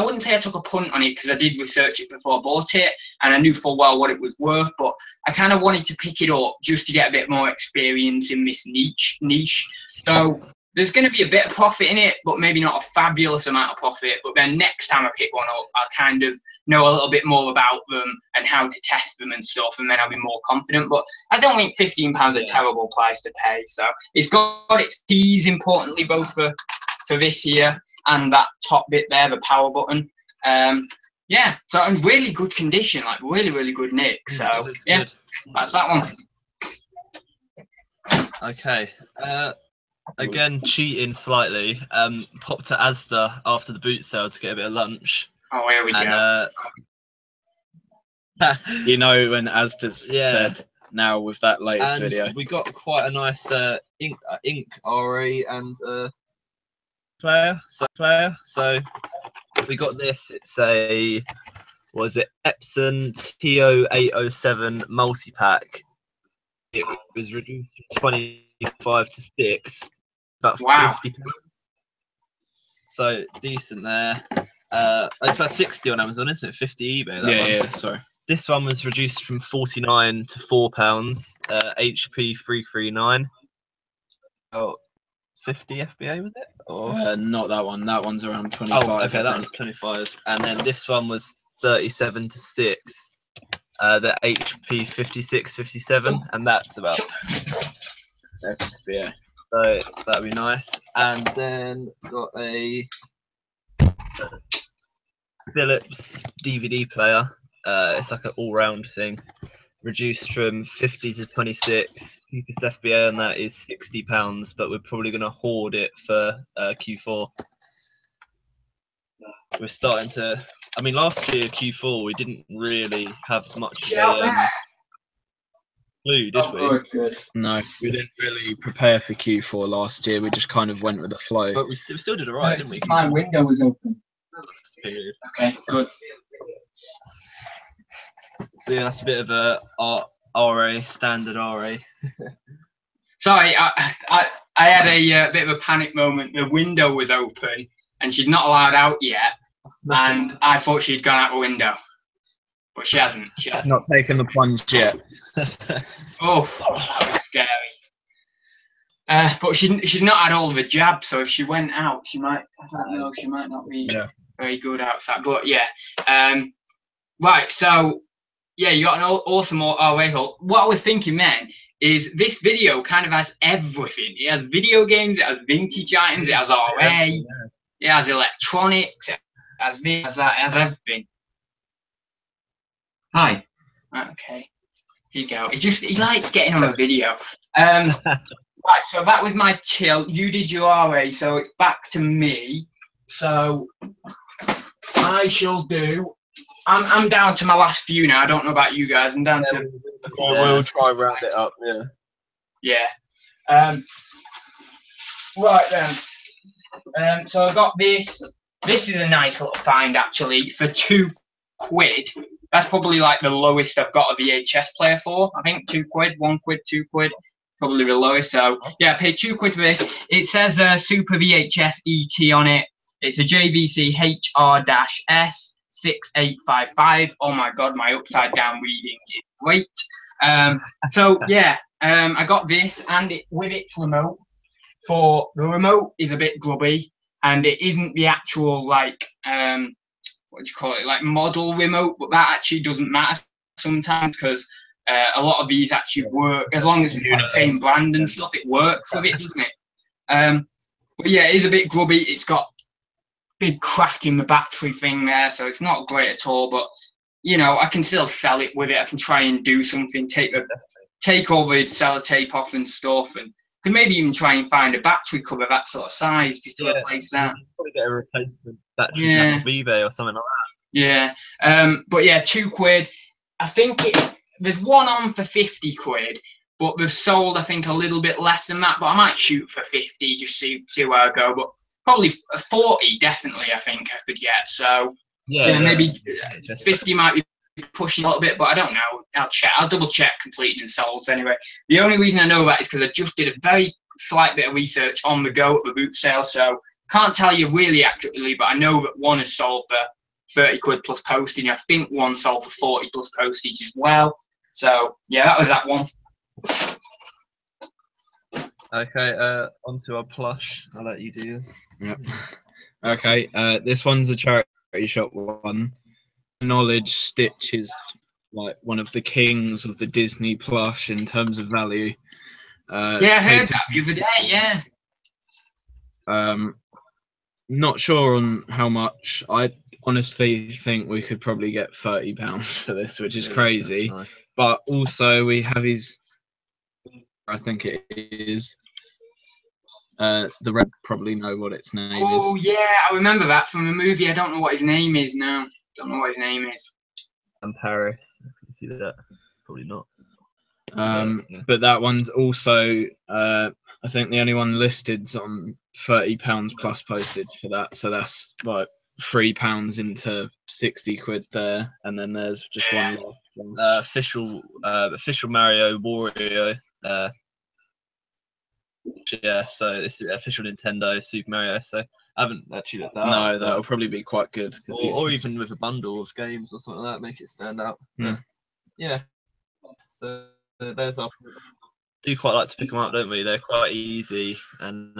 wouldn't say I took a punt on it because I did research it before I bought it and I knew full well what it was worth. But I kind of wanted to pick it up just to get a bit more experience in this niche. So there's going to be a bit of profit in it, but maybe not a fabulous amount of profit. But then next time I pick one up, I'll kind of know a little bit more about them and how to test them and stuff, and then I'll be more confident. But I don't think £15 is a terrible price to pay. So it's got its keys, importantly, both for this here and that top bit there, the power button. Yeah, so in really good condition, like really good nick. So yeah, good. That's that one. Okay. Again, cheating slightly. Popped to Asda after the boot sale to get a bit of lunch. Oh, here we go. You know when Asda's said now with that latest video. We got quite a nice ink RE and player. So we got this. It's a Epson TO807 multi-pack. It was reduced from 25 to 6. About £50. So decent there. It's about 60 on Amazon, isn't it? 50 eBay. Yeah, sorry. This one was reduced from 49 to £4. HP 339. Oh, 50 FBA was it? Or not that one. That one's around 25. Oh, okay, that was 25. And then this one was 37 to 6. The HP 5657, and that's about FBA. So that'd be nice. And then got a Philips DVD player. It's like an all-round thing. Reduced from 50 to 26. Cheapest FBA on that is £60, but we're probably going to hoard it for Q4. We're starting to. I mean, last year Q4 we didn't really have much of a clue, did we? Good. No, we didn't really prepare for Q4 last year. We just kind of went with the flow. But we still did alright, didn't we? My window was open. Okay, good. So yeah, that's a bit of a RA, standard RA. Sorry, I had a bit of a panic moment. The window was open and she'd not allowed out yet, and I thought she'd gone out the window, but she hasn't. Not taken the plunge yet. Oh, that was scary. But she'd not had all of the jabs, so if she went out, she might. I don't know. She might not be very good outside. But yeah, right. So yeah, you got an awesome RA haul. What I was thinking then is this video kind of has everything. It has video games, it has vintage items, it has RA, it has electronics, it has this, it has that, it has everything. Hi. Okay. Here you go. He likes getting on a video. Right, so that was my till. You did your RA, so it's back to me. So I shall do. I'm down to my last few now. I don't know about you guys. I'm down to. We'll try round it up. Yeah. Right then. So I got this. This is a nice little find actually for £2. That's probably like the lowest I've got a VHS player for. I think £2, £1, £2, probably the lowest. So yeah, I paid £2 for this. It says Super VHS ET on it. It's a JVC HR-S 6855. Oh my god, my upside down reading is great. So yeah, I got this and with its remote. For the remote is a bit grubby and it isn't the actual like what do you call it, like model remote, but that actually doesn't matter sometimes because a lot of these actually work as long as it's like the same brand and stuff. It works with it, doesn't it? But yeah, it is a bit grubby. It's got big crack in the battery thing there, so it's not great at all. But you know, I can still sell it with it. I can try and do something, take all the sellotape off and stuff, and can maybe even try and find a battery cover that sort of size just to replace that. You probably get a replacement battery pack off eBay or something like that. Yeah. But yeah, £2. I think there's one on for 50 quid, but they've sold, I think, a little bit less than that. But I might shoot for 50, just see where I go. But probably 40, definitely, I think I could get. So maybe 50 might be pushing a little bit, but I don't know. I'll double check completed and sold anyway. The only reason I know that is because I just did a very slight bit of research on the go at the boot sale, so can't tell you really accurately, but I know that one is sold for 30 quid plus postage. I think one sold for 40 plus postage as well. So yeah, that was that one. Okay, onto our plush. I'll let you do. Yep. Okay, this one's a charity shop one. Knowledge Stitch is like one of the kings of the Disney plush in terms of value. Yeah, I heard that the other day. Yeah. Not sure on how much. I honestly think we could probably get £30 for this, which is crazy. Nice. But also we have his, I think it is. The Red probably know what its name is. Oh yeah, I remember that from the movie. I don't know what his name is now. Don't know what his name is. And Paris. I can see that. Probably not. But that one's also, I think the only one listed's on £30 plus postage for that. So that's like £3 into 60 quid there, and then there's just one last one. Official Mario Wario. Yeah, so this is official Nintendo Super Mario. So I haven't actually looked that up. No, that'll probably be quite good. Or even with a bundle of games or something like that, make it stand out. Yeah. So there's our. Do quite like to pick them up, don't we? They're quite easy and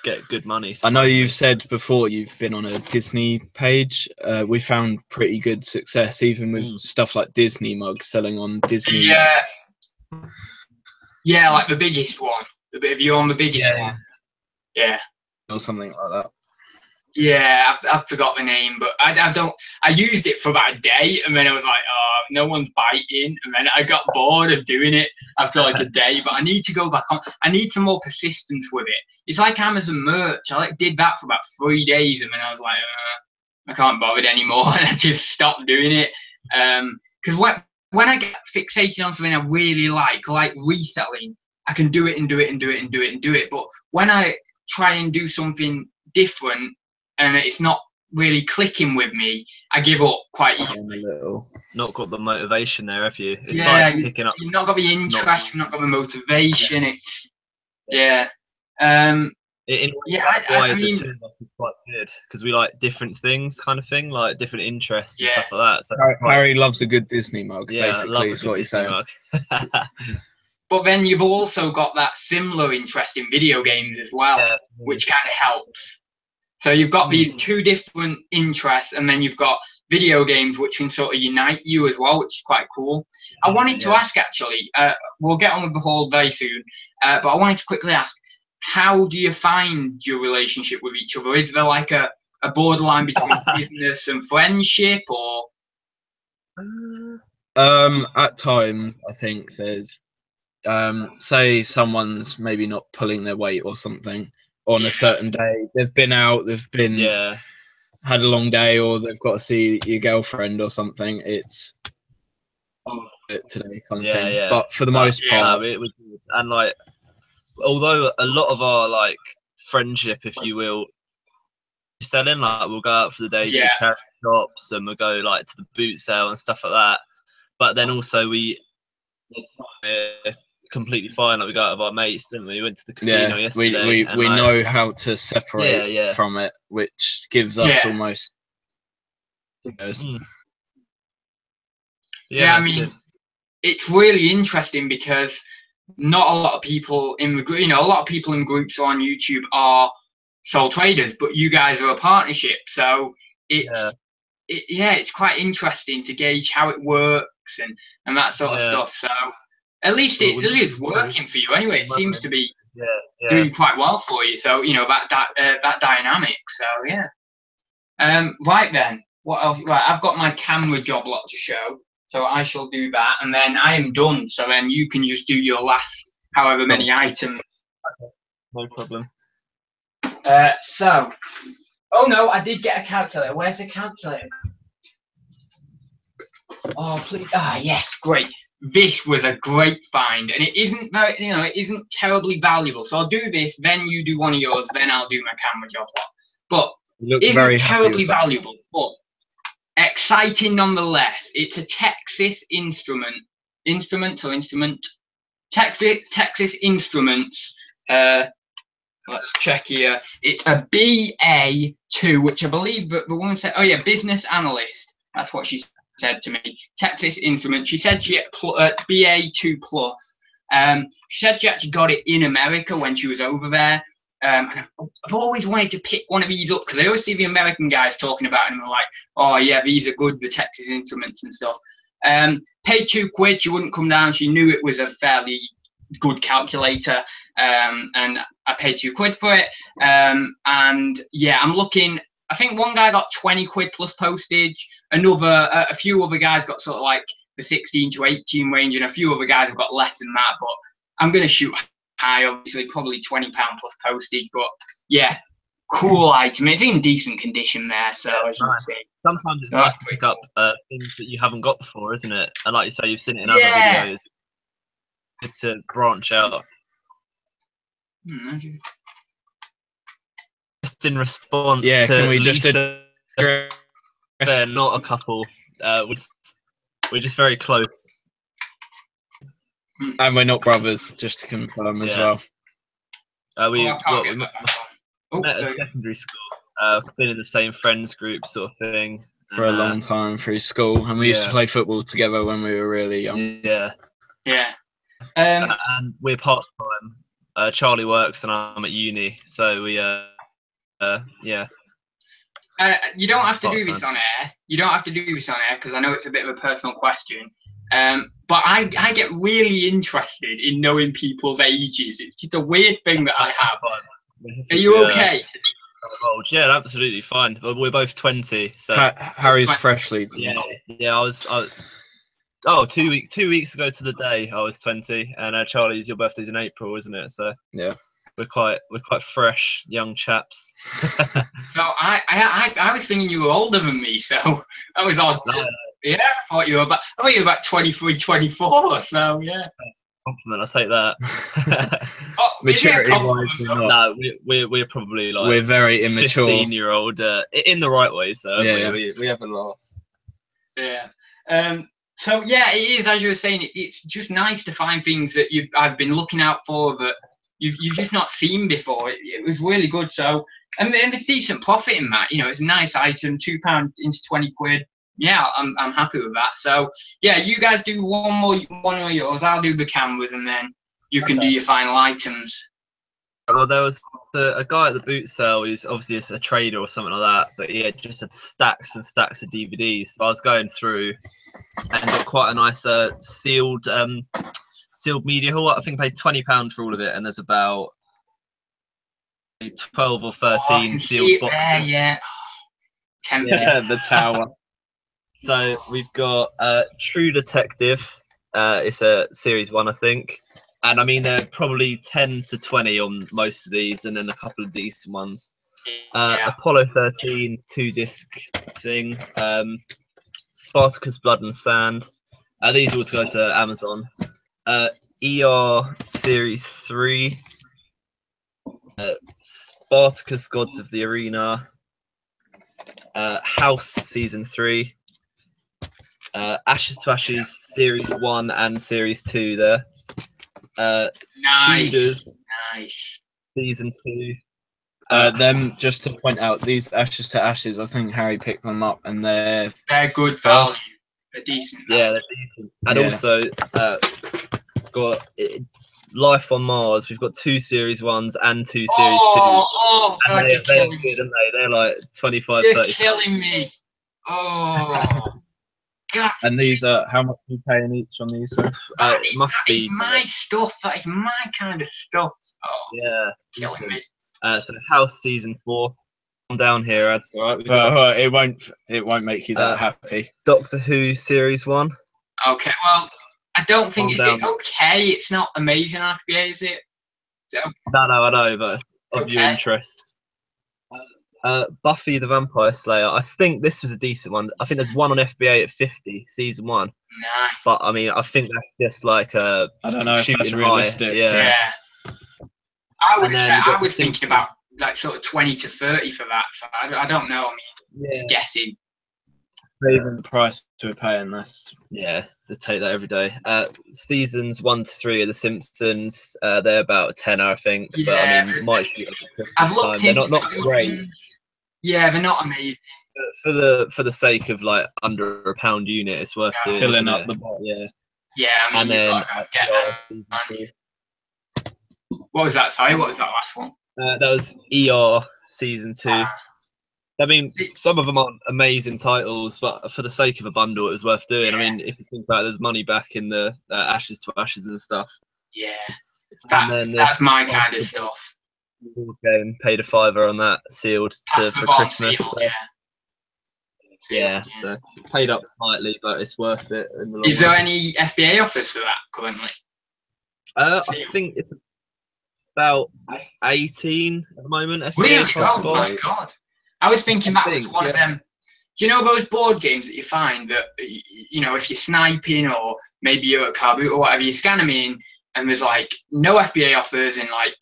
get good money. I know you've said before you've been on a Disney page. We found pretty good success even with stuff like Disney mugs selling on Disney. Yeah. Yeah, like the biggest one. If you're on the biggest one. Yeah. Or something like that. Yeah, I forgot the name, but I used it for about a day, and then I was like, oh, no one's biting, and then I got bored of doing it after like a day, but I need to go back on. I need some more persistence with it. It's like Amazon merch. I did that for about 3 days, and then I was like, I can't bother anymore, and I just stopped doing it. Because when I get fixated on something I really like reselling, I can do it and do it and do it and do it and do it. But when I try and do something different, and it's not really clicking with me, I give up quite easily. Not got the motivation there, have you? It's like picking up. You've not got the interest, you've not got the motivation. It's that's why the two of us is quite good, because we like different things, kind of thing, like different interests and stuff like that. So Harry loves a good Disney mug, basically, is what he's saying. But then you've also got that similar interest in video games as well, which kind of helps. So you've got these two different interests, and then you've got video games, which can sort of unite you as well, which is quite cool. I wanted to ask, actually, we'll get on with the haul very soon, but I wanted to quickly ask, how do you find your relationship with each other? Is there like a borderline between business and friendship, or? At times, I think there's, say someone's maybe not pulling their weight or something on a certain day. They've been out, had a long day, or they've got to see your girlfriend or something. It's today kind of thing. Yeah. But for the most part, and like, although a lot of our like friendship, if you will, selling, like we'll go out for the day to the charity shops, and we'll go like to the boot sale and stuff like that. But then also we're completely fine. Like we go out with our mates, didn't we? We went to the casino yesterday. We know how to separate from it, which gives us almost. I mean, it's really interesting because not a lot of people in the group, a lot of people in groups on YouTube are sole traders, but you guys are a partnership, so it's quite interesting to gauge how it works and that sort of stuff. So at least it is working for you anyway. It seems to be doing quite well for you. So that dynamic. So right then, What else? Right, I've got my camera job lot to show, so I shall do that, and then I am done. So then you can just do your last however many items. No problem. So, oh no, I did get a calculator. Where's the calculator? Oh, please. Ah, yes, great. This was a great find, and it isn't very, it isn't terribly valuable. So I'll do this, then you do one of yours, then I'll do my camera job lot. But You look isn't terribly valuable, but exciting nonetheless. It's a Texas instrument. Texas Instruments. Let's check here. It's a BA2, which I believe the woman said, oh yeah, business analyst. That's what she said to me. Texas Instruments. She said she had BA2 plus. She said she actually got it in America when she was over there. And I've always wanted to pick one of these up because I always see the American guys talking about it and they're like, oh yeah, these are good, the Texas Instruments and stuff. Paid £2. She wouldn't come down. She knew it was a fairly good calculator, and I paid £2 for it. And yeah, I'm looking. I think one guy got £20 plus postage. A few other guys got sort of like the 16 to 18 range, and a few other guys have got less than that. But I'm gonna shoot high, obviously, probably £20 plus postage. But yeah, cool item. It's in decent condition there, so as you can see. Sometimes it's nice to pick up things that you haven't got before, isn't it? And like you say, you've seen it in other videos. It's a branch out. Just in response to can we Lisa, just they're not a couple. We're just very close. And we're not brothers, just to confirm as well. We met at secondary school. Been in the same friends group sort of thing. For a long time through school. And we used to play football together when we were really young. Yeah. And we're part-time. Charlie works and I'm at uni. So we, yeah. You don't have to do this on air. You don't have to do this on air because I know it's a bit of a personal question. But I get really interested in knowing people's ages. It's just a weird thing that I have. Are you okay? Yeah, absolutely fine. But we're both 20. So Harry's freshly. Yeah. I was. 2 weeks ago to the day I was 20, and Charlie's, your birthday's in April, isn't it? So yeah. We're quite fresh young chaps. So I was thinking you were older than me, so that was odd. No. Yeah, I thought you were about 23, 24. So yeah. Compliment, I'll take that. Maturity-wise, no, we're probably like we're very immature. 15-year-old in the right way. So we have a laugh. Yeah. So yeah, it is, as you were saying. It's just nice to find things that I've been looking out for that you've just not seen before. It was really good. So and a decent profit in that. It's a nice item. £2 into £20. Yeah, I'm happy with that. So yeah, you guys do one more of yours. I'll do the cameras, and then you can do your final items. Well, there was a guy at the boot sale. He's obviously a trader or something like that, but he had just had stacks and stacks of DVDs. So I was going through and got quite a nice sealed media haul. I think I paid £20 for all of it, and there's about 12 or 13 sealed boxes. Yeah. Yeah, the tower. So we've got True Detective. It's a series 1, I think. And I mean, they're probably 10 to 20 on most of these, and then a couple of decent ones. Apollo 13, 2-disc thing. Spartacus Blood and Sand. These all to go to Amazon. ER Series 3. Spartacus Gods of the Arena. House Season 3. Ashes to Ashes Series 1 and Series 2 there. Nice. Season 2. Them, just to point out, these Ashes to Ashes, I think Harry picked them up, and they're good value. They're decent. Yeah, they're decent. And also got Life on Mars. We've got 2 Series 1s and 2 Series 2s. Oh, God, they're good, aren't they? They're like 25, you're 30. killing me. Oh. God. And these are, how much are you paying each on these? It must be my stuff. That is my kind of stuff. Oh, yeah, killing me. So House Season 4. down here, Ad's all right. We've But got it won't make you that happy. Doctor Who Series 1. Okay, well, I don't think Calm it's okay. It's not amazing FBA, is it? No, I know, but it's of your Okay. interest. Buffy the Vampire Slayer. I think this was a decent one. I think there's one on FBA at 50, season 1. Nice. But I mean, I think that's just like I don't know if that's shooting high. realistic. Yeah. I was thinking Simpsons. about like sort of 20 to 30 for that. So I don't know. I mean, just guessing. The price we're paying this. Yeah, to take that every day. Seasons 1 to 3 of The Simpsons. They're about a tenner, I think. But I mean, might shoot up at Christmas I've looked time. They're into not great. Yeah, they're not amazing. But for the sake of like under £1 unit, it's worth doing. Filling isn't up it? the box. Yeah. Yeah, I mean, And then get season that. 2. What was that? Sorry, what was that last one? That was ER season 2. I mean, some of them aren't amazing titles, but for the sake of a bundle, it was worth doing. Yeah. I mean, if you think about it, there's money back in the Ashes to Ashes and stuff. Yeah, And then that's my kind of stuff. Board game, paid a £5 on that, sealed Pass the for bottom Christmas. sealed, So, yeah. so paid up slightly, but it's worth it in the long Is there run. any FBA offers for that currently? I think it's about 18 at the moment. FBA Really? plus Oh spot. my god! I was thinking that was one of them. Do you know those board games that you find that, you know, if you're sniping or maybe you're at Carboot or whatever, you scan them in and there's like no FBA offers and like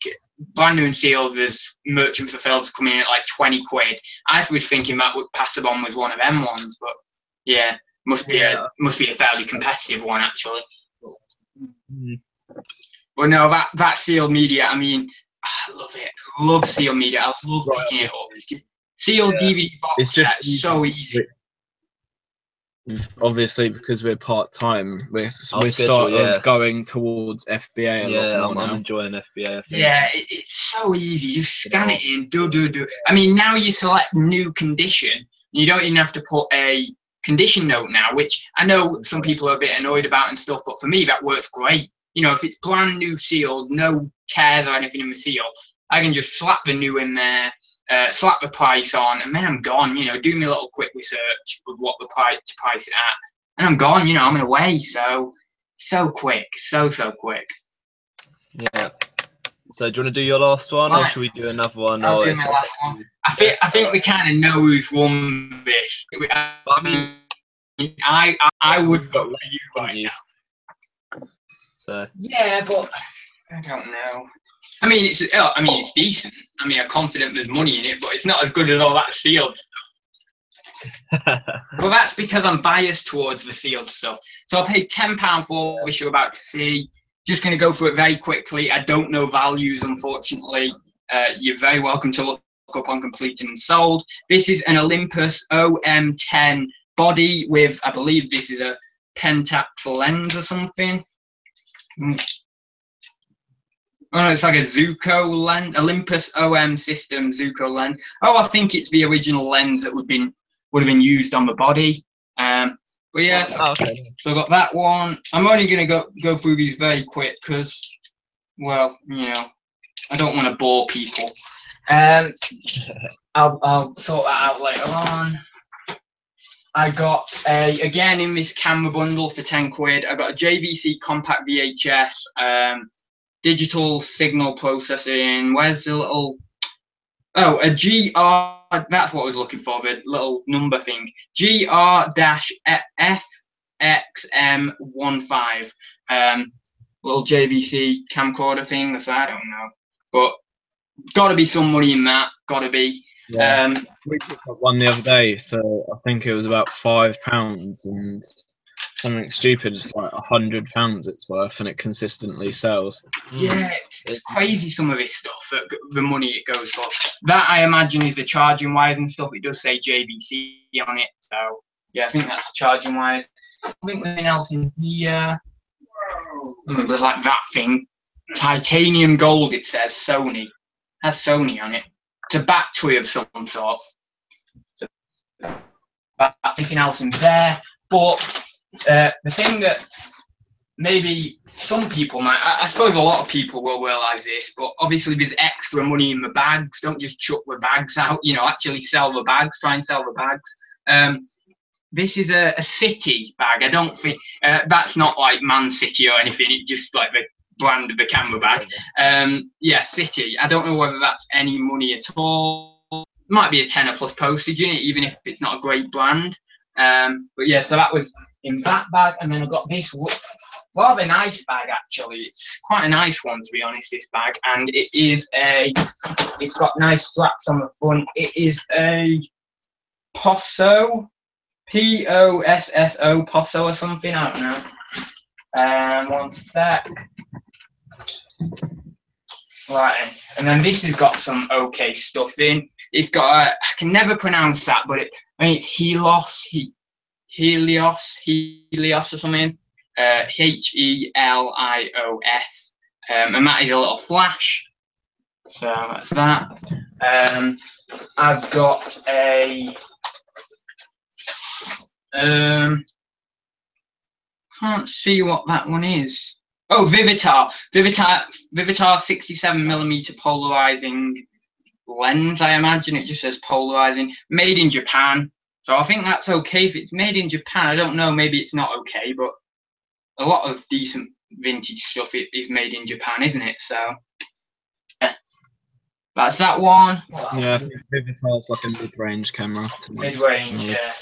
brand new and sealed, there's merchant fulfilled coming in at like 20 quid. I was thinking that Passabon was one of them ones, but yeah, must be a fairly competitive one actually. But no, that sealed media, I mean, I love it. I love sealed media. I love picking it up. Sealed DVD box It's just so easy. Obviously, because we're part time, we're going towards FBA a lot more now. I'm enjoying FBA. I think. Yeah, it's so easy. Just scan it in, do. I mean, now you select new condition. You don't even have to put a condition note now, which I know some people are a bit annoyed about and stuff, but for me that works great. You know, if it's brand new sealed, no tears or anything in the seal, I can just slap the new in there. Slap the price on, and then I'm gone. You know, do me a little quick research of what the price to price it at, and I'm gone. You know, I'm away. So quick, so quick. Yeah. So do you want to do your last one, or should we do another one? I'll do my last one. I think we kind of know who's won this. I mean, I would vote for you right now. So. Yeah, but I don't know. I mean, it's decent. I mean, I'm confident there's money in it, but it's not as good as all that sealed stuff. Well, that's because I'm biased towards the sealed stuff. So I'll pay £10 for which you're about to see. Just going to go through it very quickly. I don't know values, unfortunately. You're very welcome to look up on completed and sold. This is an Olympus OM10 body with, I believe this is a Pentax lens or something. Oh no, it's like a Zuko lens, Olympus OM system Zuko lens. Oh, I think it's the original lens that would have been used on the body. But yeah, so I got that one. I'm only gonna go through these very quick because, well, you know, I don't want to bore people. I'll sort that out later on. I got again in this camera bundle for 10 quid. I got a JVC compact VHS. Digital signal processing. Where's the little? Oh, a GR. That's what I was looking for. The little number thing. GR-FXM15. Little JVC camcorder thing. That's I don't know, but got to be some money in that. Got to be. Yeah. We picked up one the other day for I think it was about £5 and. Something stupid, it's like £100 it's worth, and it consistently sells. Yeah, it's crazy some of this stuff, the money it goes for. That I imagine is the charging wires and stuff. It does say JVC on it, so yeah, I think that's the charging wires. I think anything else in here. There's like that thing, titanium gold. It says Sony, has Sony on it. It's a battery of some sort. Anything else in there, but. The thing that maybe some people might, I suppose a lot of people will realise this, but obviously there's extra money in the bags. Don't just chuck the bags out, you know, actually sell the bags, try and sell the bags. This is a City bag. I don't think, that's not like Man City or anything, it's just like the brand of the camera bag. Yeah, City. I don't know whether that's any money at all. Might be a tenner plus postage in it, even if it's not a great brand. But yeah, so that was in that bag, and then I got this rather nice bag actually. It's quite a nice one to be honest, this bag, and it's got nice straps on the front. It is a Posso, Posso, Posso or something, I don't know. One sec. Right, and then this has got some okay stuff in. It's got I can never pronounce that, but I mean it's Helios or something. Helios, and that is a little flash. So that's that. I've got a can't see what that one is. Oh, Vivitar 67mm polarizing lens. I imagine it just says polarizing. Made in Japan. So I think that's okay if it's made in Japan. I don't know, maybe it's not okay, but a lot of decent vintage stuff is made in Japan, isn't it? So yeah, that's that one. Yeah, Vivitar's like a mid-range camera. Mid-range, yeah.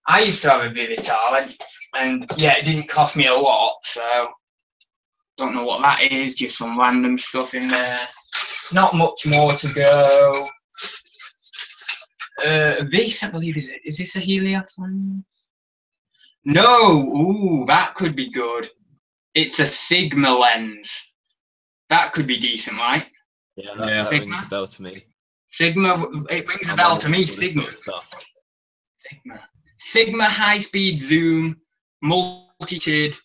I used to have a Vivitar, and yeah, it didn't cost me a lot, so don't know what that is. Just some random stuff in there. Not much more to go. This, I believe, is this a Helios lens? No, ooh, that could be good. It's a Sigma lens. That could be decent, right? Yeah, that rings a bell to me. Sigma, it rings a bell to me. Sigma. Sort of Sigma high-speed zoom, multi-tid,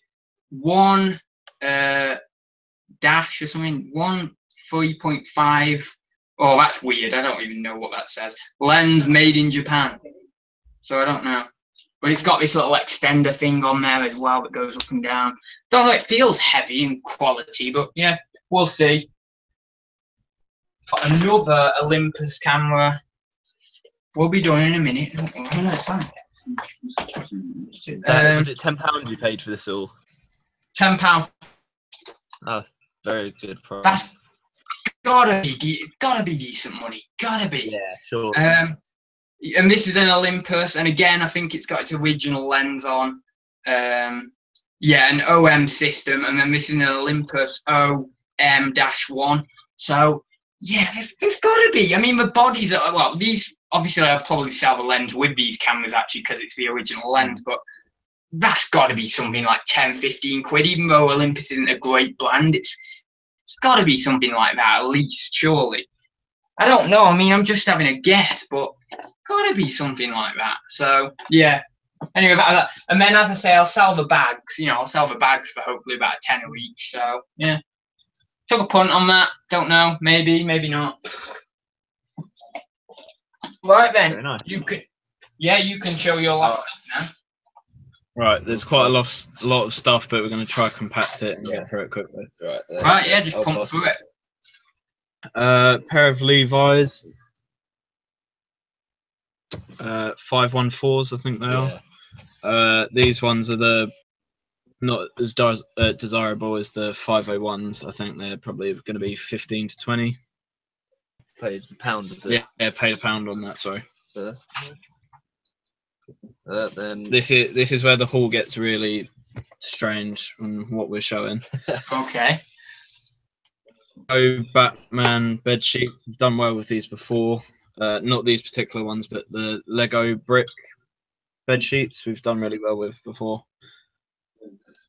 one dash or something, 3.5. Oh, that's weird. I don't even know what that says. Lens made in Japan. So I don't know. But it's got this little extender thing on there as well that goes up and down. Don't know, it feels heavy in quality, but yeah, we'll see. Got another Olympus camera. We'll be done in a minute. Oh, no, it's fine. was it £10 you paid for this all? £10. That's very good price. That's gotta be decent money. Gotta be. Yeah, sure. And this is an Olympus, and again, I think it's got its original lens on. Yeah, an OM system, and then this is an Olympus OM-1. So yeah, there's gotta be. I mean, the bodies are, well, these obviously I'll probably sell the lens with these cameras actually because it's the original lens, but that's got to be something like 10-15 quid, even though Olympus isn't a great brand. It's got to be something like that at least, surely. I don't know, I mean, I'm just having a guess, but it's got to be something like that. So yeah, anyway, and then as I say, I'll sell the bags, you know, I'll sell the bags for hopefully about a tenner each. So yeah, took a punt on that. Don't know, maybe not. Right then, nice. You can show your last stuff now. Right, there's quite a lot of stuff, but we're going to try to compact it and get through it quickly. Right, yeah, just pump through it. Pair of Levi's, 514s, I think they are. These ones are not as desirable as the 501s. I think they're probably going to be 15 to 20. Paid a pound, is it? Yeah, paid a pound on that. Sorry. So that's nice. Then this is where the haul gets really strange on what we're showing. Okay. So Batman bed sheets. We've done well with these before. Not these particular ones, but the Lego brick bed sheets we've done really well with before.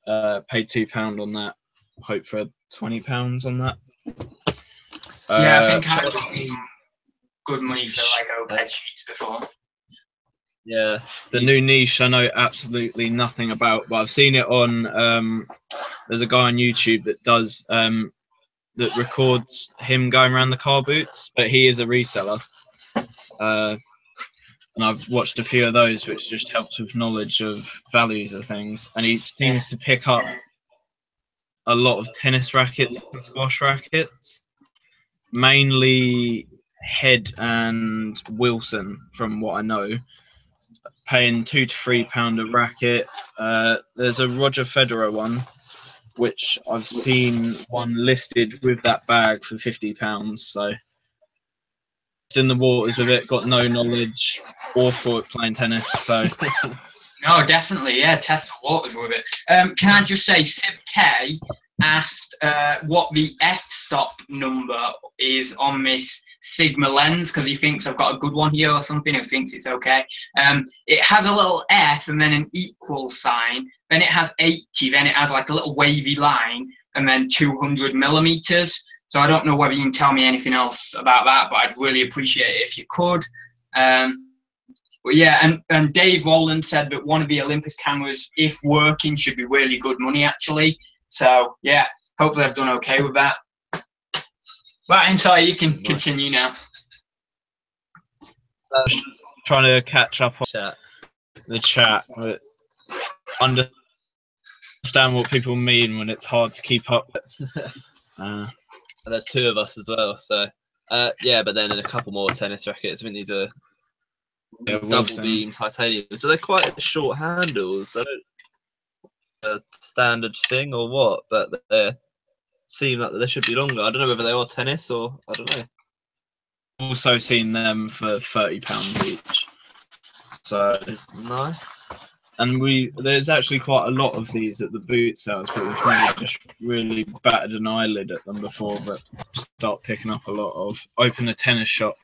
Paid £2 on that. Hope for £20 on that. Yeah, I think I got good money for Lego bed sheets before. Yeah, the new niche I know absolutely nothing about, but I've seen it on. There's a guy on YouTube that does that records him going around the car boots, but he is a reseller. and I've watched a few of those, which just helps with knowledge of values of things. And he seems to pick up a lot of tennis rackets and squash rackets, mainly Head and Wilson, from what I know, paying £2 to £3 a racket. There's a Roger Federer one, which I've seen one listed with that bag for £50. So in the waters with it, got no knowledge, awful at playing tennis. So no, definitely, yeah, test the waters with it. Can I just say, Sib K asked what the f-stop number is on this Sigma lens, because he thinks I've got a good one here or something, or thinks it's okay. It has a little F and then an equal sign, then it has 80, then it has like a little wavy line, and then 200 millimeters. So I don't know whether you can tell me anything else about that, but I'd really appreciate it if you could. But yeah, and Dave Rowland said that one of the Olympus cameras, if working, should be really good money actually. So yeah, hopefully I've done okay with that. Right, and sorry, you can continue now. Trying to catch up on the chat, but understand what people mean when it's hard to keep up. There's two of us as well, so yeah, but then a couple more tennis rackets. I think these are double beam titanium, so they're quite short handles. I don't a standard thing or what, but they seem like they should be longer. I don't know whether they are tennis or I don't know. Also seen them for £30 each, so it's nice. And there's actually quite a lot of these at the boot sales, but we've never just really batted an eyelid at them before, but start picking up a lot of. Open a tennis shop.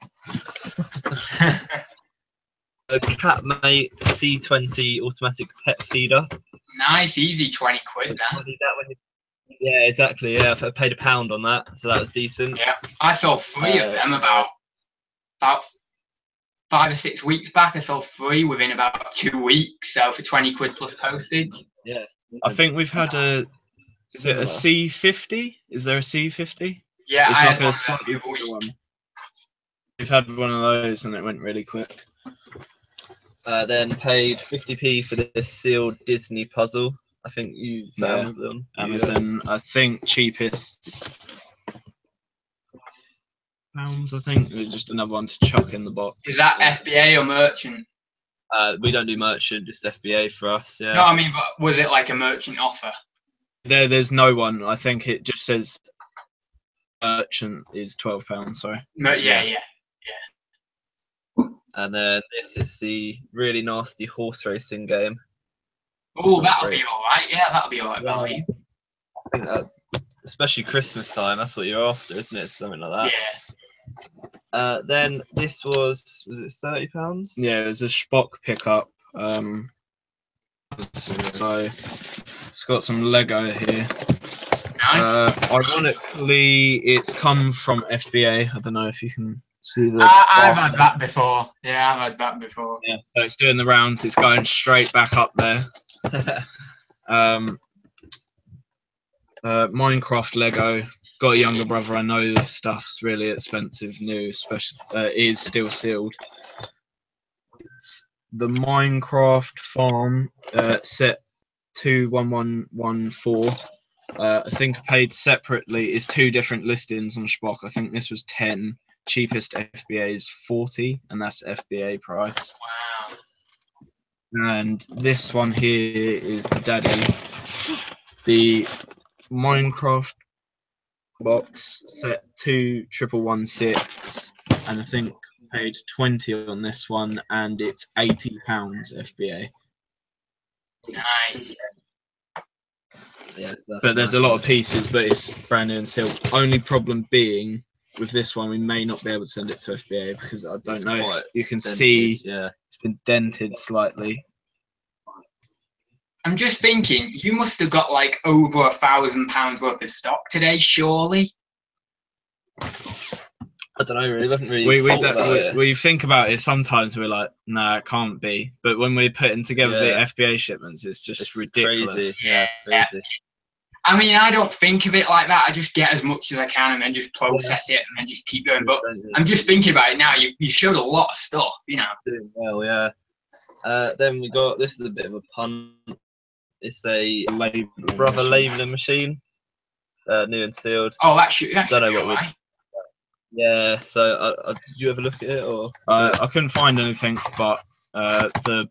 A Catmate C20 automatic pet feeder. Nice, easy, 20 quid now. Yeah, exactly. Yeah, I paid £1 on that, so that was decent. Yeah, I saw 3 of them about 5 or 6 weeks back. I sold 3 within about 2 weeks, so for 20 quid plus postage. Yeah, I think we've had a C50. Is there a C50? Yeah, it's I like had a slightly bigger one. We've had one of those, and it went really quick. Then paid 50p for this sealed Disney puzzle. I think you Amazon. Amazon. I think cheapest £1. I think it was just another one to chuck in the box. Is that FBA or merchant? We don't do merchant, just FBA for us. Yeah. No, I mean, but was it like a merchant offer? There's no one. I think it just says merchant is £12. Sorry. Yeah. And then this is the really nasty horse racing game. Oh, that'll be all right. Yeah, that'll be all right. I think that, especially Christmas time, that's what you're after, isn't it? Something like that. Yeah. Then this was it £30? Yeah, it was a Spock pickup. So it's got some Lego here. Nice. Ironically, it's come from FBA. I don't know if you can see the. I've had that before. Yeah, I've had that before. Yeah, so it's doing the rounds. It's going straight back up there. Minecraft Lego. Got a younger brother. I know this stuff's really expensive. New, especially is still sealed. It's the Minecraft farm set 21114. I think I paid separately. It's 2 different listings on Spock. I think this was 10. Cheapest FBA is 40, and that's FBA price. Wow. And this one here is the daddy. The Minecraft box set 21116, and I think paid 20 on this one, and it's £80 FBA. Nice. Yeah, but there's a lot of pieces, but it's brand new and sealed. Only problem being with this one, we may not be able to send it to FBA because I don't know if you can see. Yeah, it's been dented slightly. I'm just thinking, you must have got like over £1,000 worth of stock today, surely. I don't know, really. We haven't really. We think about it sometimes. We're like, nah, it can't be. But when we're putting together the FBA shipments, it's just ridiculous. Crazy. Yeah, crazy. I mean, I don't think of it like that. I just get as much as I can and then just process it and then just keep going. But I'm just thinking about it now. You showed a lot of stuff, you know. Doing well, yeah. Then we got, this is a bit of a pun. It's a brother labelling machine, new and sealed. Oh, that should be what alright. Yeah. So, did you ever look at it, or? I couldn't find anything, but the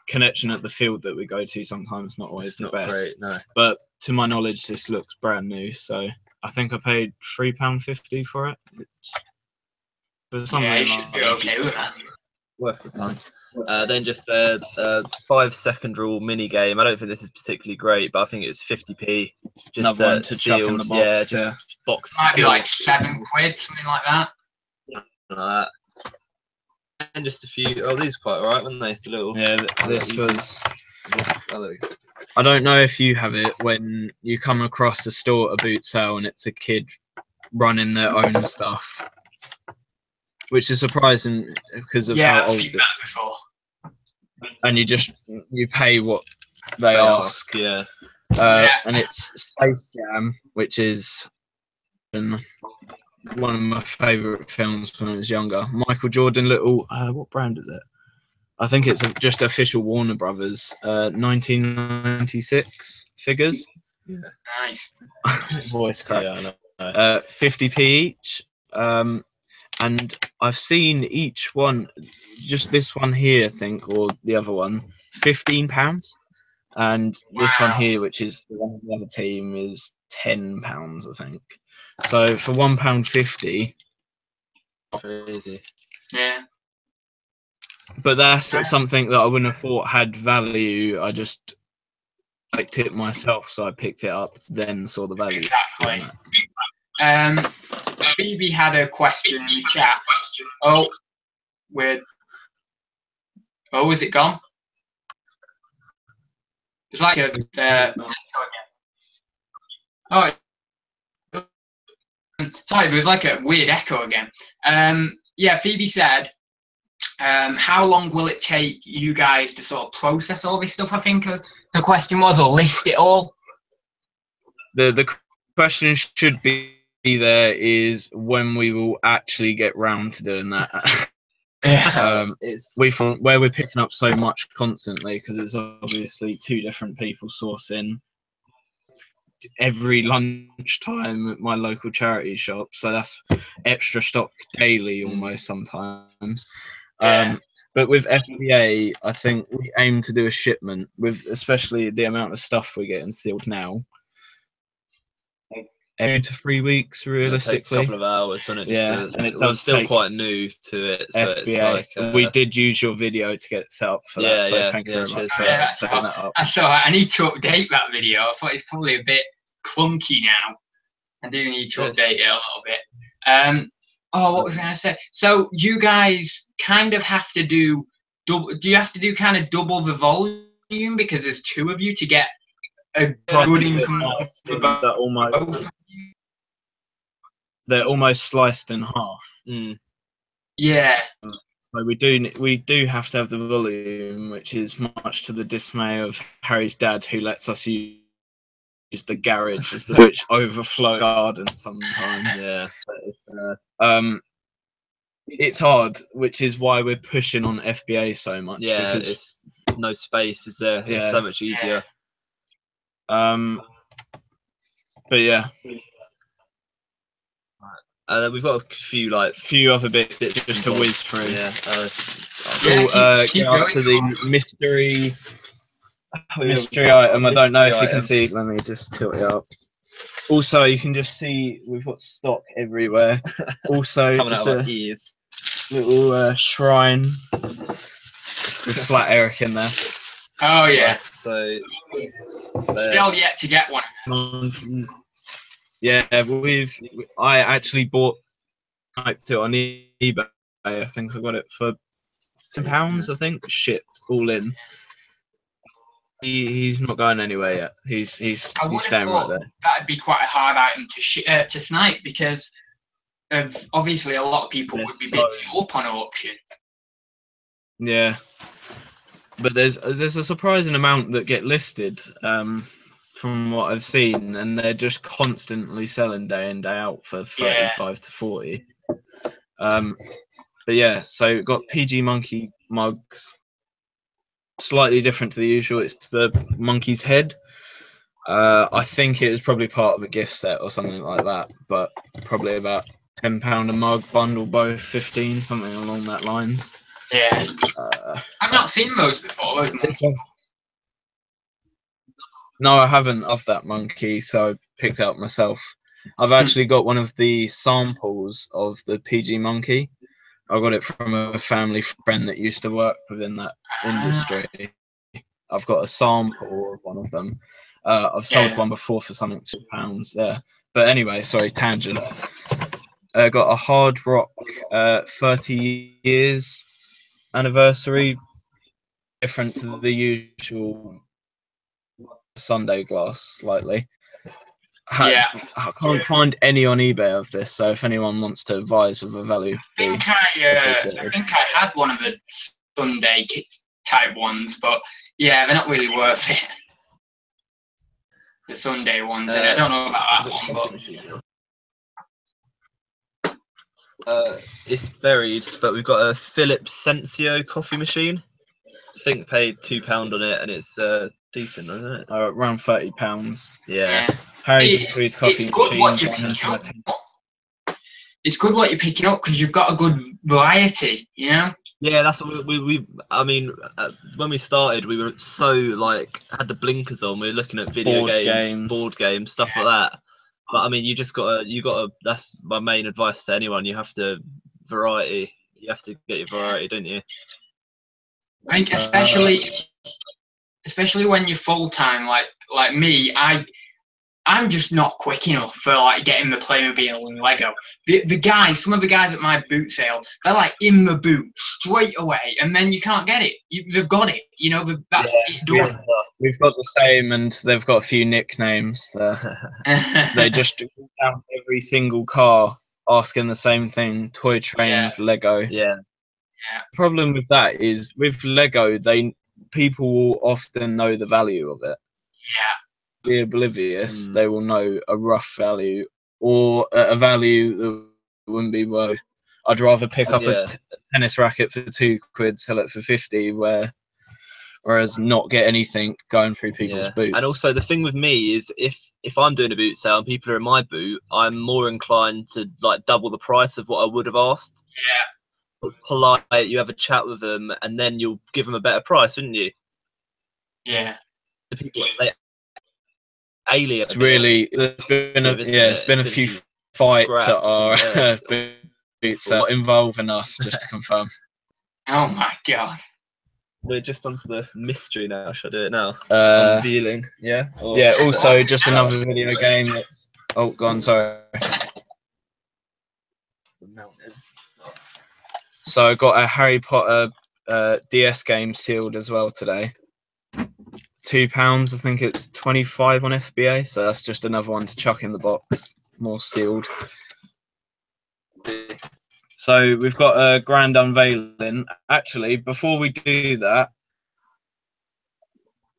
connection at the field that we go to sometimes not always the best. Great, no. But to my knowledge, this looks brand new. So I think I paid £3.50 for it. Yeah, you should be okay with that. Worth the fun. Then just the 5-second rule mini game. I don't think this is particularly great, but I think it's 50p. Just another one to chuck in the box. Yeah, just box. Might be like £7, something like that. Like that. And just a few. Oh, these are quite alright, weren't they? The little. Yeah, this was. Oh, there we go. I don't know if you have it when you come across a store at a boot sale and it's a kid running their own stuff, which is surprising because of how I've old. seen that before. And you pay what they ask. Yeah. And it's Space Jam, which is one of my favourite films when I was younger. Michael Jordan, little what brand is it? I think it's just official Warner Brothers. 1996 figures. Yeah. Nice. Voice crack. Yeah, I know. 50p each. And I've seen each one, just this one here, I think, or the other one, £15. And this one here, which is the one of the other team, is £10, I think. So for £1.50, Crazy. Yeah. but that's something that I wouldn't have thought had value. I just liked it myself, so I picked it up, then saw the value. Exactly. Phoebe had a question in the chat. Oh, weird. Oh, is it gone? It's like a oh, sorry, there was like a weird echo again. Yeah, Phoebe said, how long will it take you guys to sort of process all this stuff? I think her question was, or list it all. The question should be there is when we will actually get round to doing that. We found where we're picking up so much constantly, because it's obviously two different people sourcing every lunchtime at my local charity shop, so that's extra stock daily almost sometimes. But with FBA, I think we aim to do a shipment with, especially the amount of stuff we're getting sealed now, 2 to 3 weeks realistically. A couple of hours, when it and it was still quite new to it. So FBA. it's like, we did use your video to get set up for that, so thank you very much for setting that up. That's all right. I need to update that video. I thought it's probably a bit clunky now. I do need to update it a little bit. What was I going to say? So you guys kind of have to do double. Do you have to do kind of double the volume because there's two of you to get a good income for both? They're almost sliced in half. Yeah. So we do have to have the volume, which is much to the dismay of Harry's dad, who lets us use the garage as the which overflow garden sometimes. It's hard, which is why we're pushing on FBA so much. Yeah, because it's no space, is there? It's so much easier. But yeah. We've got a few other bits just to whiz through. Keep up to the mystery item. I don't know if you can see. Let me just tilt it up. Also, you can just see we've got stock everywhere. Also, just a little shrine with Flat Eric in there. Oh yeah. So still yet to get one. Yeah, I actually typed it on eBay. I think I got it for £10. I think shipped all in. He's not going anywhere yet. He's staying right there. That'd be quite a hard item to snipe, because obviously a lot of people would be bidding up on auction. Yeah, but there's a surprising amount that get listed from what I've seen, and they're just constantly selling day in day out for 35 to 40. But yeah, so got PG Monkey mugs, slightly different to the usual. It's the monkey's head. I think it was probably part of a gift set or something like that, but probably about £10 a mug, bundle both 15, something along that lines. Yeah. I've not seen those before. Those monkeys. No, I haven't of that monkey, so I picked it up myself. I've actually got one of the samples of the PG monkey. I got it from a family friend that used to work within that industry. I've got a sample of one of them. I've sold one before for something £2 there. But anyway, sorry, tangent. Got a Hard Rock 30 years anniversary, different to the usual Sunday glass slightly. I can't find any on eBay of this, so if anyone wants to advise of a value, I think I had one of the Sunday type ones, but yeah, they're not really worth it. The Sunday ones, and I don't know about that one, but it's varied. But we've got a Philips Sensio coffee machine. I think paid £2 on it, and it's decent, isn't it? Around £30. Yeah. Harry's increased coffee machines. It's good what you're picking up because you've got a good variety, you know. Yeah, that's what we I mean, when we started, we were so like had the blinkers on. We were looking at video board games, stuff like that. But I mean, you gotta. That's my main advice to anyone. You have to variety. You have to get your variety, don't you? I think especially when you're full time, like me, I'm just not quick enough for like getting the Playmobil and Lego. Some of the guys at my boot sale, they're like in the boot straight away, and then you can't get it. They've got it, you know. That's it done. We've got the same, and they've got a few nicknames. They just go down every single car asking the same thing: toy trains, Lego. Yeah. The problem with that is with Lego, people will often know the value of it. Yeah. Be oblivious, they will know a rough value or a value that wouldn't be worth. I'd rather pick up a tennis racket for £2, sell it for 50, whereas not get anything going through people's boots. And also the thing with me is if I'm doing a boot sale and people are in my boot, I'm more inclined to like double the price of what I would have asked. Yeah. It's polite. You have a chat with them, and then you'll give them a better price, wouldn't you? Yeah. The people alien. It's really it's been a few fights at our boots involving us, just to confirm. Oh my god. We're just onto the mystery now. Should I do it now? Unveiling. Yeah. Yeah. Also, just another video game that's. Oh, go on. Sorry. So I got a Harry Potter DS game sealed as well today. £2, I think it's 25 on FBA, so that's just another one to chuck in the box, more sealed. So we've got a grand unveiling. Actually, before we do that,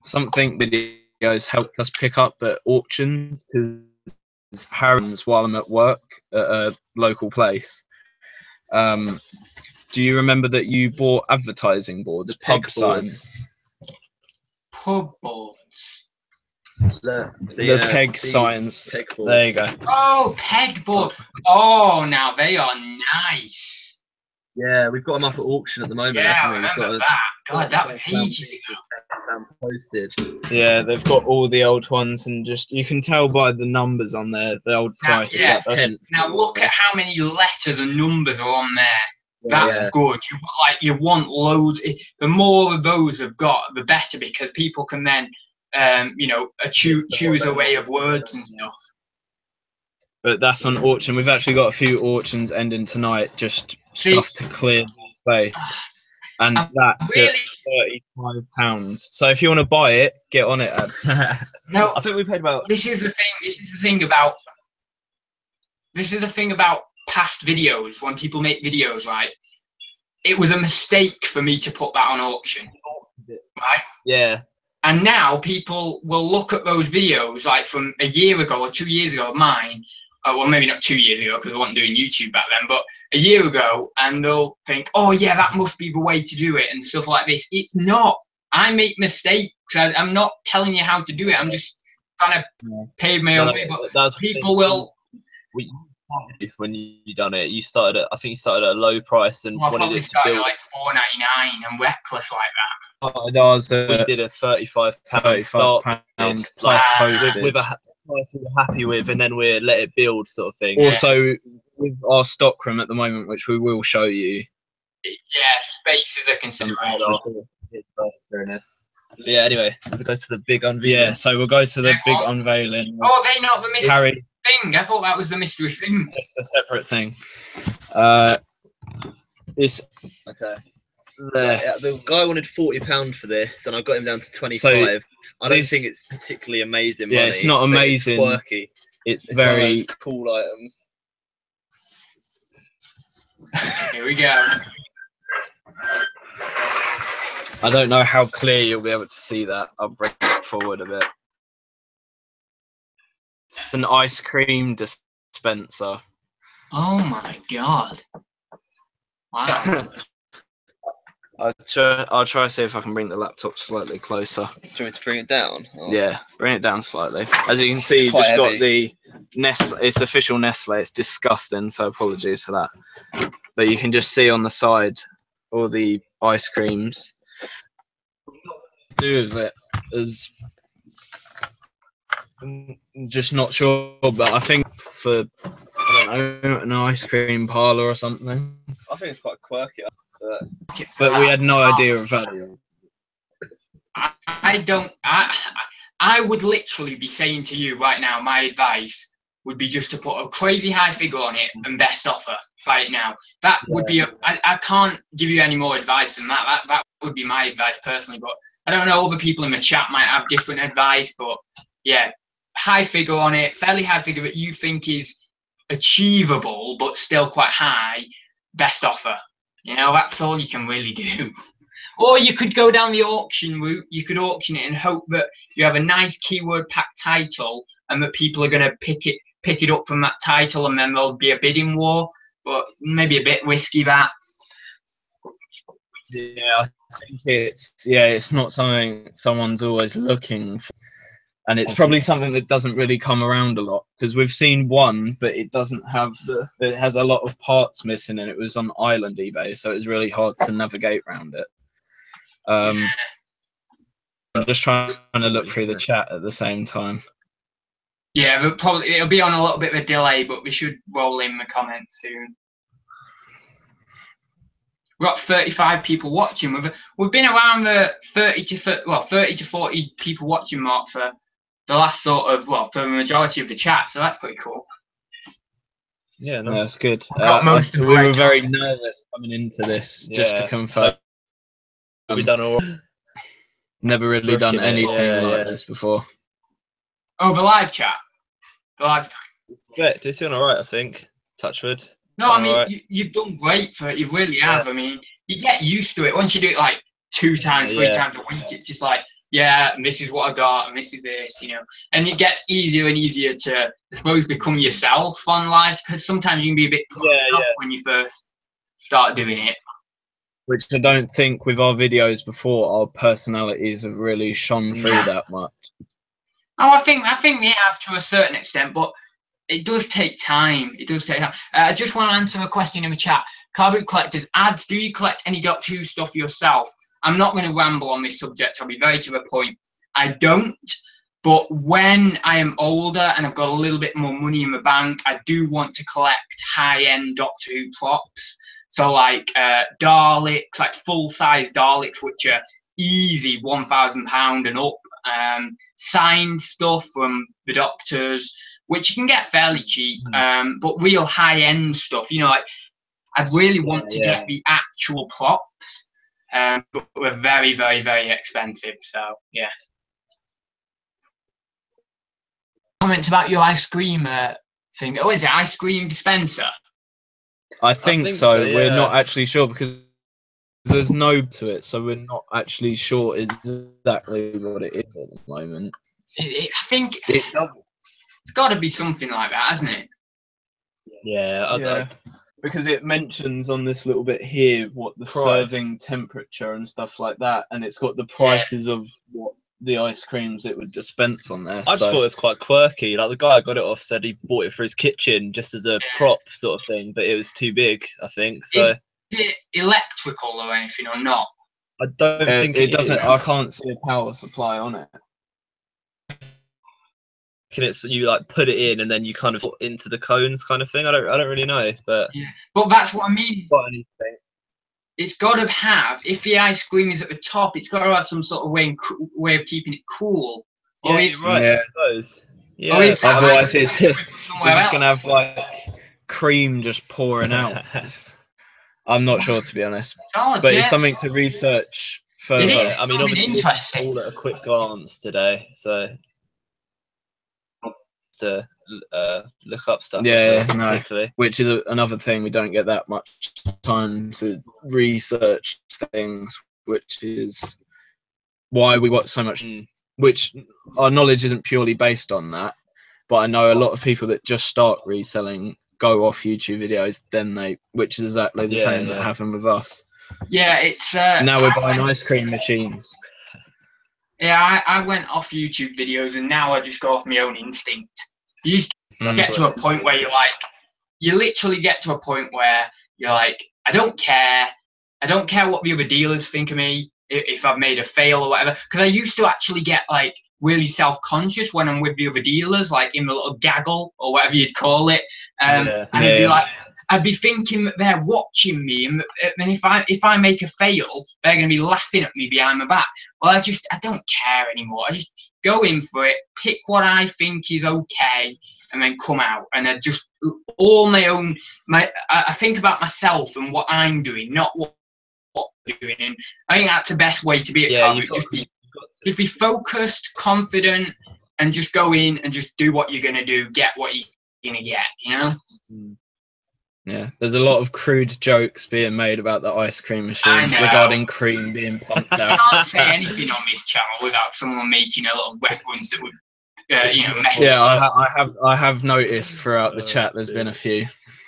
something videos helped us pick up at auctions, because Harry's while I'm at work at a local place. Do you remember that you bought advertising boards, pub signs? Pub boards. The peg signs. Peg there you go. Oh, pegboard. Oh, now they are nice. Yeah, we've got them up at auction at the moment. Yeah, I remember that. God, that was ages ago. Posted. Yeah, they've got all the old ones, and just you can tell by the numbers on there, the old prices. Now look at how many letters and numbers are on there. That's good. You want loads. The more of those they've got, the better, because people can then, choose a way of words and stuff. But that's on auction. We've actually got a few auctions ending tonight, just stuff to clear the space, and that's at £35. So if you want to buy it, get on it, ads. No, I think we paid about. This is the thing about past videos, when people make videos, like, it was a mistake for me to put that on auction, right? Yeah. And now people will look at those videos like from a year ago or 2 years ago of mine. Well, maybe not 2 years ago because I wasn't doing YouTube back then, but a year ago, and they'll think, oh yeah, that must be the way to do it and stuff like this. It's not. I make mistakes. I'm not telling you how to do it. I'm just trying to pave my own way. But people will. When you done it, you started at, I think you started at a low price and Well, I wanted probably it to started build. at like $4.99 and reckless like that. We did a £35 start bid, plus like, postage. with a price we were happy with, and then we let it build, sort of thing. Also, with our stock room at the moment, which we will show you. Yeah, space is a consideration. Yeah, anyway, we'll go to the big unveiling. Yeah, so we'll go to the big unveiling. Oh, they not the mystery Harry thing. I thought that was the mystery thing. Just a separate thing. This okay. The guy wanted £40 for this, and I got him down to 25. So I don't think it's particularly amazing. Yeah, money, it's not amazing. It's quirky. It's very cool items. Here we go. I don't know how clear you'll be able to see that. I'll bring it forward a bit. It's an ice cream dispenser. Oh my god! Wow. I'll try to see if I can bring the laptop slightly closer. Do you want me to bring it down? Or? Yeah, bring it down slightly. As you can see, you've just got the Nestle. It's official Nestle. It's disgusting, so apologies for that. But you can just see on the side all the ice creams. Do with it is I'm just not sure, but I think for I don't know, an ice cream parlor or something. I think it's quite quirky. But we had no idea of value. I would literally be saying to you right now, my advice would be just to put a crazy high figure on it and best offer right now. That would be I can't give you any more advice than that. That would be my advice personally, but I don't know, other people in the chat might have different advice, but yeah, high figure on it, fairly high figure that you think is achievable but still quite high, best offer. You know, that's all you can really do. Or you could go down the auction route. You could auction it and hope that you have a nice keyword packed title and that people are going to pick it up from that title, and then there'll be a bidding war. But maybe a bit risky, that. Yeah, I think it's not something someone's always looking for. And it's probably something that doesn't really come around a lot, because we've seen one, but it doesn't have it has a lot of parts missing, and it was on Island eBay, so it's really hard to navigate around it. I'm just trying to look through the chat at the same time. Yeah, but probably it'll be on a little bit of a delay, but we should roll in the comments soon. We've got 35 people watching. We've been around the 30 to 40 people watching mark for the last for the majority of the chat, so that's pretty cool. Yeah, no, that's good. We were very nervous coming into this, just to confirm. We've done all. Never really done anything like this before. Oh, the live chat. The live. Yeah, it's doing all right, I think. Touchwood. No, I mean you've done great for it. You really have. I mean, you get used to it once you do it like 2 times, 3 times a week. It's just like, yeah, and this is what I got, and this is this, you know. And it gets easier and easier to, I suppose, become yourself on live, because sometimes you can be a bit up when you first start doing it. Which I don't think with our videos before, our personalities have really shone through that much. Oh, I think they have to a certain extent, but it does take time. It does take time. I just want to answer a question in the chat. Carboot collectors, ads, do you collect any Doctor Who stuff yourself? I'm not going to ramble on this subject. I'll be very to the point. I don't, but when I am older and I've got a little bit more money in the bank, I do want to collect high-end Doctor Who props. So like Daleks, like full-size Daleks, which are easy £1,000 and up. Signed stuff from the Doctors, which you can get fairly cheap, but real high-end stuff. You know, like I'd really want to get the actual props, but they're very, very, very expensive. So yeah. Comments about your ice cream thing. Oh, is it ice cream dispenser? I think so. Yeah. We're not actually sure, because there's no to it, so we're not actually sure exactly what it is at the moment. I think it's got to be something like that, hasn't it? Yeah, because it mentions on this little bit here what the serving temperature and stuff like that, and it's got the prices of what the ice creams it would dispense on there. I just thought it was quite quirky. Like the guy I got it off said he bought it for his kitchen just as a prop sort of thing, but it was too big, I think. So is it electrical or anything or not? I don't think it doesn't. is. I can't see a power supply on it. It's you like put it in and then you kind of put into the cones kind of thing. I don't really know, but but that's what I mean. Got anything? It's got to have, if the ice cream is at the top, it's got to have some sort of way of keeping it cool. Yeah, you're right. Yeah. I suppose. Yeah. Otherwise, it's we're just gonna have like cream just pouring out. I'm not sure, to be honest, but it's something to research further. It is. I mean, obviously, interesting. All at a quick glance today, so to look up stuff. Which is another thing, we don't get that much time to research things, which is why we watch so much. Which our knowledge isn't purely based on that, but I know a lot of people that just start reselling go off YouTube videos, which is exactly the same that happened with us. Yeah, it's now we're buying ice cream machines. Yeah, I went off YouTube videos, and now I just go off my own instinct. You just get to a point where you literally get to a point where you're like, I don't care what the other dealers think of me, if I've made a fail or whatever. Because I used to actually get like really self-conscious when I'm with the other dealers, like in the little gaggle or whatever you'd call it. I'd be like, I'd be thinking that they're watching me, and if I make a fail, they're going to be laughing at me behind my back. Well, I don't care anymore. I just go in for it, pick what I think is okay, and then come out. And I just I think about myself and what I'm doing, not what I'm doing. And I think that's the best way to be at Carboot. Just be focused, confident, and just go in and just do what you're going to do, get what you're going to get, you know? Yeah, there's a lot of crude jokes being made about the ice cream machine regarding cream being pumped out. I can't say anything on this channel without someone making a little reference that would, mess I have noticed throughout the chat there's been a few.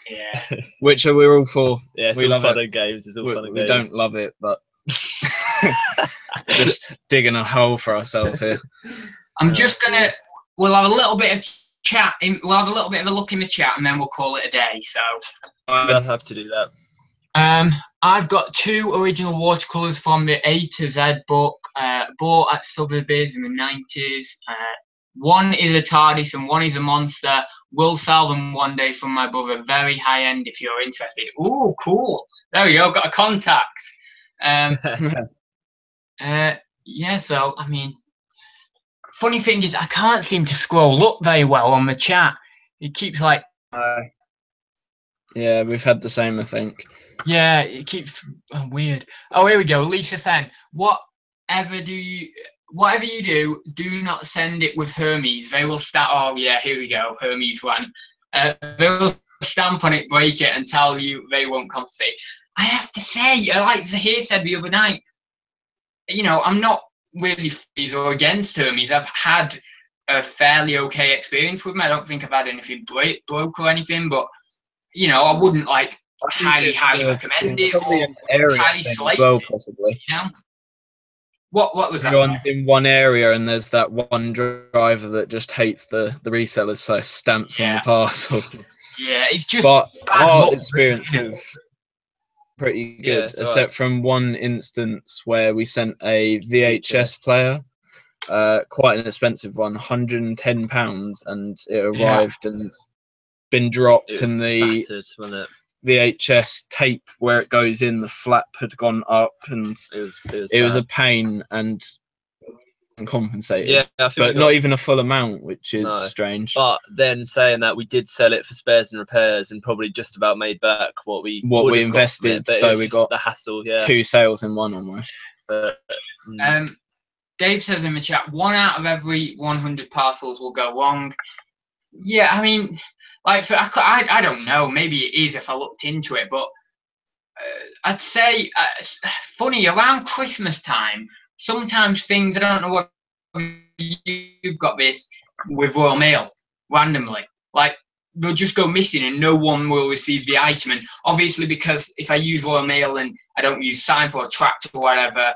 Yeah. Which we're all for. Yeah, we love it. Games. It's all fun and games. We don't love it, but just digging a hole for ourselves here. I'm just gonna. We'll have a little bit of chat. We'll have a little bit of a look in the chat, and then we'll call it a day. So I'll have to do that. I've got 2 original watercolors from the A to Z book, bought at Sotheby's in the 90s. One is a TARDIS and one is a monster. We'll sell them one day from my brother. Very high end if you're interested. Ooh, cool. There we go. Got a contact. Yeah, so, I mean, funny thing is I can't seem to scroll up very well on the chat. It keeps like... yeah, we've had the same, I think. Yeah, it keeps... weird. Oh, here we go. Lisa Fenn. Whatever you do, do not send it with Hermes. They will start. Oh yeah, here we go. Hermes one. They will stamp on it, break it, and tell you they won't compensate. I have to say, like Zahir said the other night, I'm not really for or against Hermes. I've had a fairly okay experience with them. I don't think I've had anything broke or anything, but I wouldn't like highly recommend it or highly slate well, it. possibly. What was that? Everyone's in one area, and there's that one driver that just hates the resellers, so stamps on the parcels. Yeah, it's just. But our experience was pretty good, Yeah, except from one instance where we sent a VHS player, quite an expensive one, £110, and it arrived and been dropped, and the battered, wasn't it? VHS tape where it goes in, the flap had gone up, and it was a pain and compensated. Yeah, I think but not even a full amount, which is strange. But then saying that, we did sell it for spares and repairs, and probably just about made back what we invested. So we got the hassle. 2 sales in one almost. But, Dave says in the chat, 1 out of every 100 parcels will go wrong. Yeah, I mean. Like, I don't know. Maybe it is if I looked into it, but I'd say funny around Christmas time. Sometimes things, I don't know what you've got this with Royal Mail randomly, like they'll just go missing and no one will receive the item. And obviously, because if I use Royal Mail and I don't use Sign or Tract or whatever,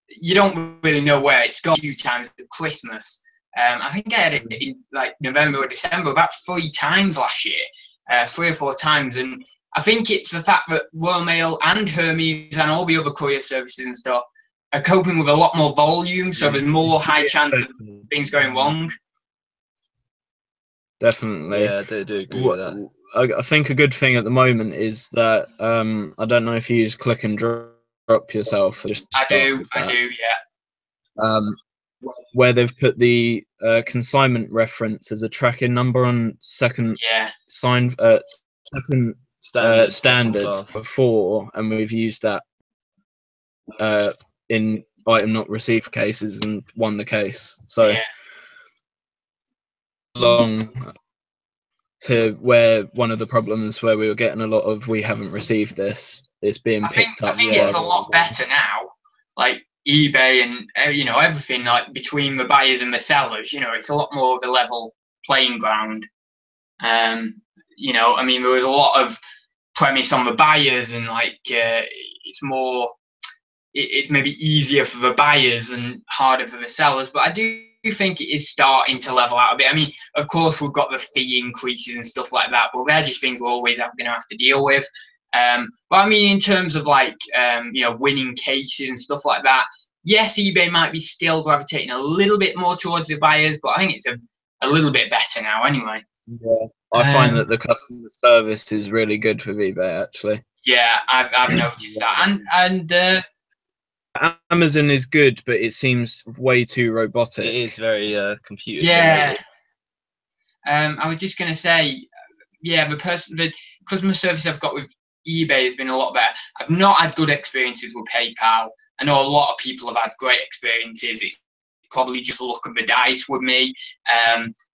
you don't really know where it's gone. A few times at Christmas. I think I had it in like November or December about 3 times last year, 3 or 4 times. And I think it's the fact that Royal Mail and Hermes and all the other courier services and stuff are coping with a lot more volume, so there's more high chance of things going wrong. Definitely. Yeah, I do agree with that. I think a good thing at the moment is that I don't know if you use click and drop yourself. I do, yeah. Where they've put the consignment reference as a tracking number on second standard before, and we've used that in item not received cases and won the case. So yeah. Long to where one of the problems where we were getting a lot of we haven't received this, it's being picked up. I think it's a lot better now. Like eBay and everything, like between the buyers and the sellers, it's a lot more of a level playing ground. I mean, there was a lot of premise on the buyers, and like it's more, it's maybe easier for the buyers and harder for the sellers. But I do think it is starting to level out a bit. I mean, of course, we've got the fee increases and stuff like that, but they're just things we're always going to have to deal with. But I mean, in terms of like, winning cases and stuff like that, yes, eBay might be still gravitating a little bit more towards the buyers, but I think it's a little bit better now anyway. Yeah, I find that the customer service is really good with eBay, actually. Yeah, I've noticed that. And Amazon is good, but it seems way too robotic. It is very computer. Yeah. I was just going to say, yeah, the customer service I've got with eBay has been a lot better. I've not had good experiences with PayPal. I know a lot of people have had great experiences. It's probably just a luck of the dice with me.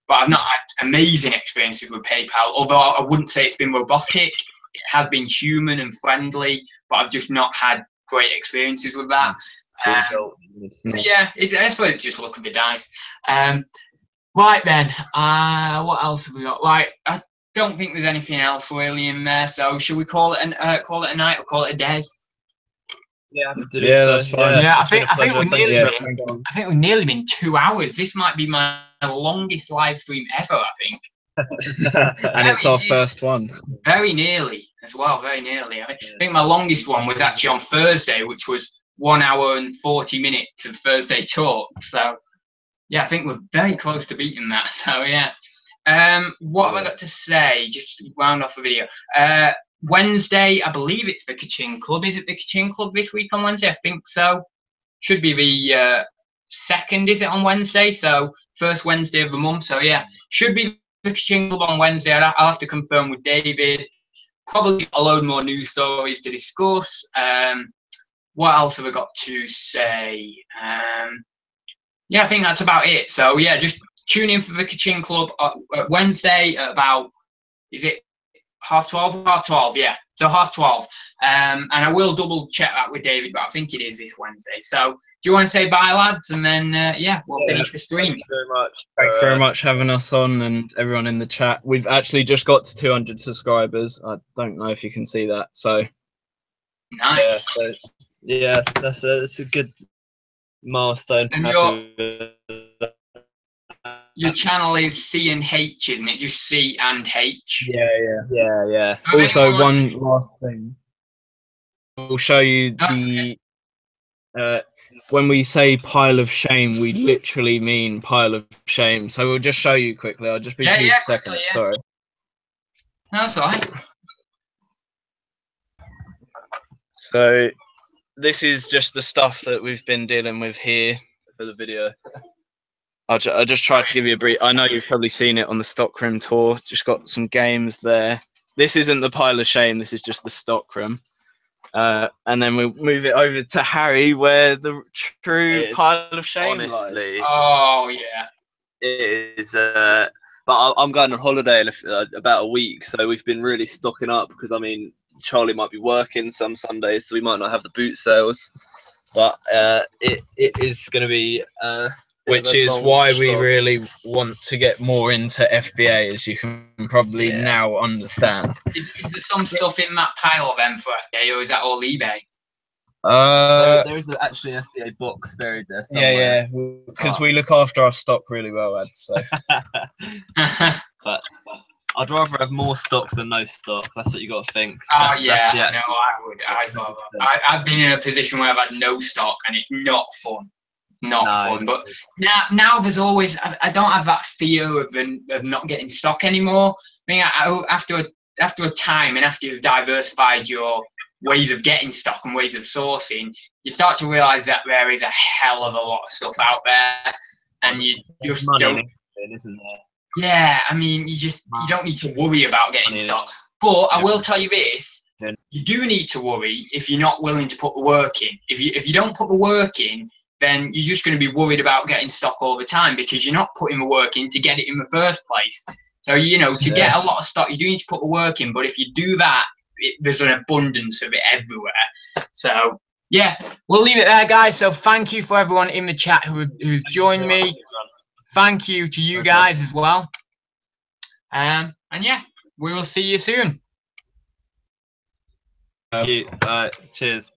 But I've not had amazing experiences with PayPal, although I wouldn't say it's been robotic. It has been human and friendly, but I've just not had great experiences with that. Yeah, I suppose it's just luck of the dice. Right then, what else have we got? Right, I don't think there's anything else really in there. So should we call it a night or call it a day? Yeah, that's fine. Yeah, I think we've nearly been 2 hours. This might be my longest live stream ever, I think. And it's our first one. Very nearly as well, very nearly. I think my longest one was actually on Thursday, which was 1 hour and 40 minutes of Thursday talk. So yeah, I think we're very close to beating that. So yeah. What have I got to say? Just to round off the video. Wednesday, I believe it's the Ka-Ching Club. Is it the Ka-Ching Club this week on Wednesday? I think so. Should be the second, is it, on Wednesday? So first Wednesday of the month. So yeah, should be the Ka-Ching Club on Wednesday. I'll have to confirm with David. Probably a load more news stories to discuss. What else have I got to say? Yeah, I think that's about it. So yeah, just tune in for the Ka-Ching Club Wednesday at about, is it 12:30? 12:30, yeah. So 12:30. And I will double check that with David, but I think it is this Wednesday. So do you want to say bye, lads? And then, we'll finish the stream. Thank you very much. Thanks very much for having us on, and everyone in the chat. We've actually just got to 200 subscribers. I don't know if you can see that. So nice. Yeah, that's a good milestone. And your channel is C and H, isn't it? Just C and H. Yeah. Also, one last thing. We'll show you when we say pile of shame, we literally mean pile of shame. So we'll just show you quickly. I'll just be 2 seconds. Quickly, yeah. Sorry. No, that's all right. So this is just the stuff that we've been dealing with here for the video. I just tried to give you a brief. I know you've probably seen it on the Stockroom tour. Just got some games there. This isn't the pile of shame. This is just the Stockroom. And then we'll move it over to Harry, where the true pile of shame honestly lies. Oh yeah, it is. But I'm going on holiday in about a week, so we've been really stocking up because I mean, Charlie might be working some Sundays, so we might not have the boot sales. But it is going to be which is why we really want to get more into FBA, as you can probably now understand. Is there some stuff in that pile then for FBA, or is that all eBay? There is actually an FBA box buried there somewhere. Yeah, because we look after our stock really well, Ed. So, but I'd rather have more stock than no stock. That's what you got to think. I would. I've been in a position where I've had no stock, and it's not fun. Not fun. But now there's always. I don't have that fear of not getting stock anymore. I mean, after a time, and after you've diversified your ways of getting stock and ways of sourcing, you start to realize that there is a hell of a lot of stuff out there, and you just don't. Isn't there? Yeah, I mean, you don't need to worry about getting stock. But I will tell you this: you do need to worry if you're not willing to put the work in. If you don't put the work in, then you're just going to be worried about getting stock all the time, because you're not putting the work in to get it in the first place. So to get a lot of stock, you do need to put the work in. But if you do that, there's an abundance of it everywhere. So yeah, we'll leave it there, guys. So thank you for everyone in the chat who's joined me. Thank you to you guys as well. And yeah, we will see you soon. Thank you. Cheers.